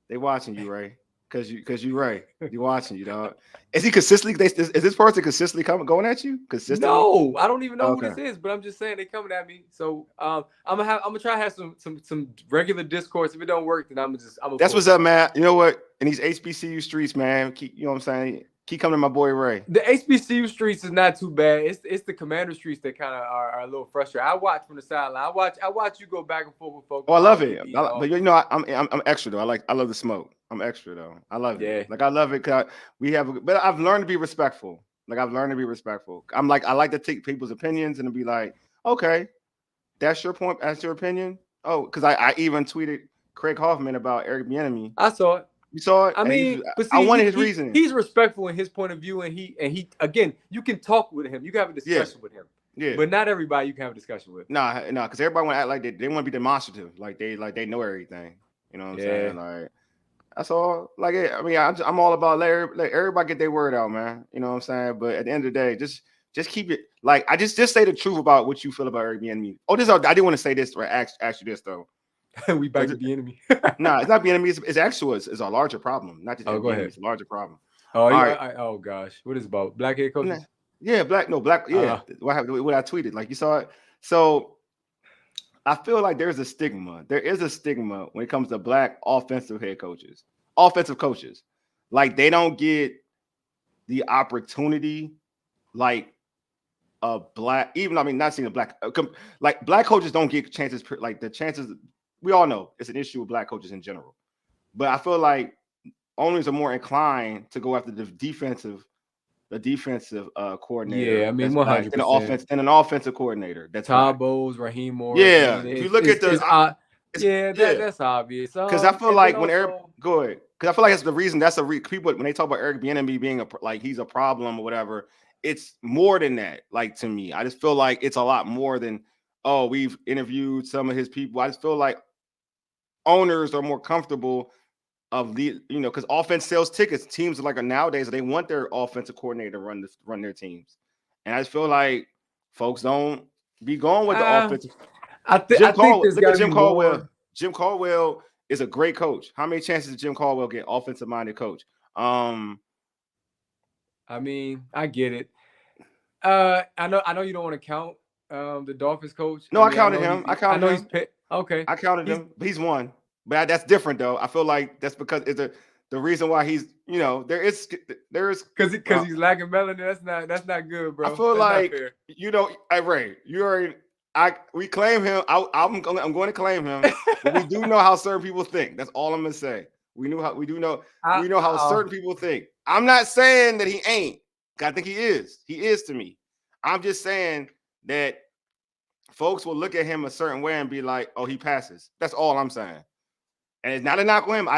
They watching you, Ray. Cause you Ray. You watching you, dog. Is he consistently? Is this person consistently going at you? Consistently? No, I don't even know who this is, but I'm just saying they coming at me. So I'm gonna try to have some regular discourse. If it don't work, then I'm gonna. That's what's up, man. You know what? In these HBCU streets, man, you know what I'm saying. Keep coming to my boy Ray. The HBCU streets is not too bad. It's the Commander streets that kind of are a little frustrating. I watch from the sideline. I watch you go back and forth with folks. Oh, I love it. But I'm extra though. I love the smoke. I'm extra though. I love it. Like I love it because but I've learned to be respectful. I like to take people's opinions and be like, okay, that's your point. That's your opinion. Oh, because I even tweeted Craig Hoffman about Eric Bieniemy. I saw it. You saw it? I mean, I wanted his reasoning. He's respectful in his point of view, and he again, you can talk with him. You can have a discussion with him. Yeah. But not everybody you can have a discussion with. No, because everybody want to act like they want to be demonstrative, like they know everything. You know what I'm saying? Like that's all. Like I mean, I'm all about let everybody get their word out, man. You know what I'm saying? But at the end of the day, just keep it. Like I just say the truth about what you feel about Eric Bieniemy. Oh, I didn't want to say this or ask you this though. We back to Bieniemy. No, it's not Bieniemy. It's actually it's a larger problem. Not just go ahead. It's a larger problem. Oh, oh gosh, what is it about? Black head coaches? Yeah, black. Yeah, what I tweeted, like you saw it. So I feel like there's a stigma. There is a stigma when it comes to black offensive coaches. Like they don't get the opportunity, like a black. Even not seeing a black. Like black coaches don't get chances. Like the chances. We all know it's an issue with black coaches in general, but I feel like owners are more inclined to go after the defensive coordinator. Yeah, I mean, 100% than an offensive coordinator. That's Todd Bowles, Raheem Morris. Yeah, if you look at that's obvious. Because I feel like because I feel like that's the reason. People when they talk about Eric Bieniemy being he's a problem or whatever. It's more than that. Like to me, I just feel like it's a lot more than we've interviewed some of his people. I just feel like owners are more comfortable of because offense sells tickets. Teams nowadays they want their offensive coordinator to run their teams, and I just feel like folks don't be going with the offensive. Jim Caldwell. Jim Caldwell is a great coach. How many chances did Jim Caldwell get? Offensive minded coach. I mean, I get it. I know you don't want to count the Dolphins coach. No, I counted him. Okay. I counted him. But he's one. But that's different though. I feel like that's because it's the reason why he's there is because he's lacking melanin. That's not good, bro. I feel like Ray, you already We claim him. I'm going to claim him. But we do know how certain people think. That's all I'm gonna say. We know how certain people think. I'm not saying that he ain't. I think he is. He is to me. I'm just saying that folks will look at him a certain way and be like, "Oh, he passes." That's all I'm saying. And it's not a knock on him.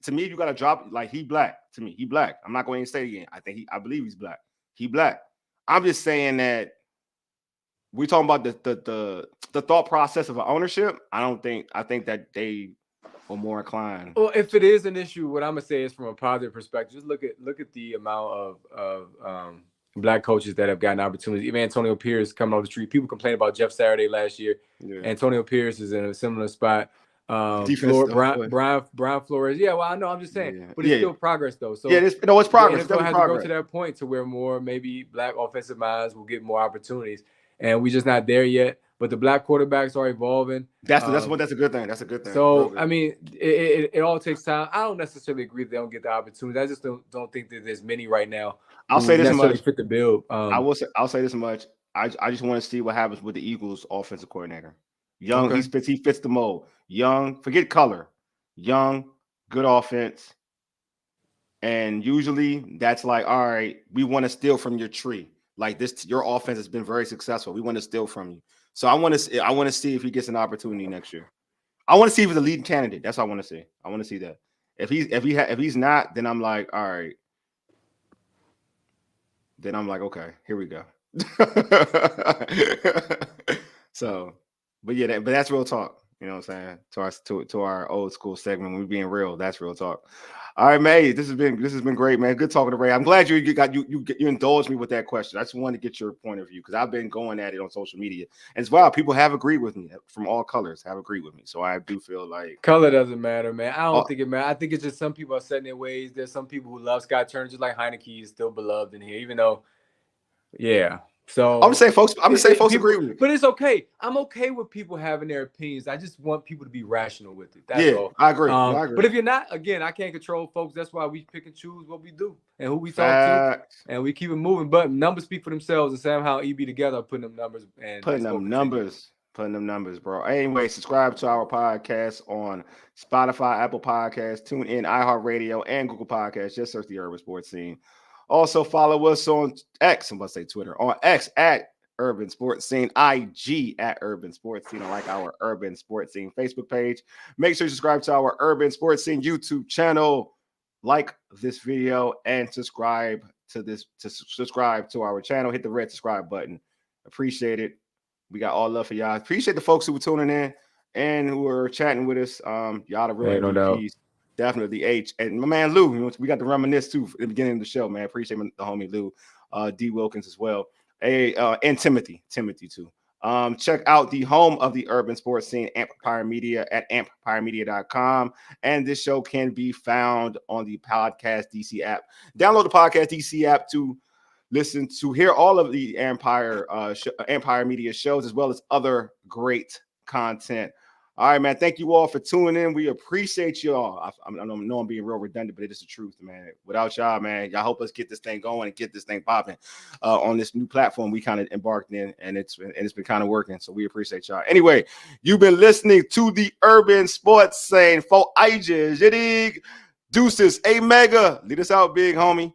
To me, you got to drop like he black. To me, he black. I'm not going to say it again. I believe he's black. He black. I'm just saying that we're talking about the thought process of ownership. I think that they are more inclined. Well, if it is an issue, what I'm gonna say is from a positive perspective. Just look at the amount of black coaches that have gotten opportunities. Even Antonio Pierce coming off the street. People complained about Jeff Saturday last year. Yeah. Antonio Pierce is in a similar spot. Brian Flores. Yeah, well, I know. I'm just saying, but it's still progress though. So it's progress. It's going to have to go to that point to where more maybe black offensive minds will get more opportunities, and we're just not there yet. But the black quarterbacks are evolving. That's a good thing. That's a good thing. So I mean, it all takes time. I don't necessarily agree that they don't get the opportunities. I just don't think that there's many right now. I'll say this much. Fit the bill. I'll say this much. I just want to see what happens with the Eagles offensive coordinator. Young, he fits the mold. Young, forget color. Young, good offense. And usually that's like, all right, we want to steal from your tree. Like this, your offense has been very successful. We want to steal from you. So I want to see if he gets an opportunity next year. I want to see if he's a leading candidate. That's what I want to see. I want to see that. If he's not, then I'm like, all right. Then I'm like, okay, here we go. So, but yeah, but that's real talk. You know what I'm saying? To our old school segment, when we being real, that's real talk. All right, man. This has been great, man. Good talking to Ray. I'm glad you indulged me with that question. I just wanted to get your point of view because I've been going at it on social media. And as well, people have agreed with me from all colors, have agreed with me. So I do feel like color doesn't matter, man. I don't think it matters. I think it's just some people are set in their ways. There's some people who love Scott Turner, just like Heineke is still beloved in here, even though, yeah. So I'm just saying, folks agree with me. But it's okay. I'm okay with people having their opinions. I just want people to be rational with it. That's all. I agree. I agree. But if you're not, again, I can't control folks. That's why we pick and choose what we do and who we talk to, and we keep it moving. But numbers speak for themselves, and somehow EB together are putting them numbers and putting them numbers, bro. Anyway, subscribe to our podcast on Spotify, Apple Podcasts, TuneIn, iHeartRadio, and Google Podcasts. Just search the Urban Sports Scene. Also, follow us on X, I'm about to say Twitter, on X at Urban Sports Scene, IG at Urban Sports Scene, like our Urban Sports Scene Facebook page. Make sure you subscribe to our Urban Sports Scene YouTube channel, like this video, and subscribe to our channel. Hit the red subscribe button. Appreciate it. We got all love for y'all. Appreciate the folks who were tuning in and who were chatting with us. Y'all the real MVPs. Definitely H. And my man Lou, we got to reminisce too at the beginning of the show, man. Appreciate the homie Lou, D. Wilkins as well. And Timothy too. Check out the home of the Urban Sports Scene, Amplifier Media at amplifiermedia.com. And this show can be found on the Podcast DC app. Download the Podcast DC app to hear all of the Empire Media shows as well as other great content. All right, man. Thank you all for tuning in. We appreciate y'all. I know I'm being real redundant, but it is the truth, man. Without y'all, man, y'all help us get this thing going and get this thing popping on this new platform we kind of embarked in, and it's been kind of working. So we appreciate y'all. Anyway, you've been listening to the Urban Sports Scene for ages. Deuces, a mega. Lead us out, big homie.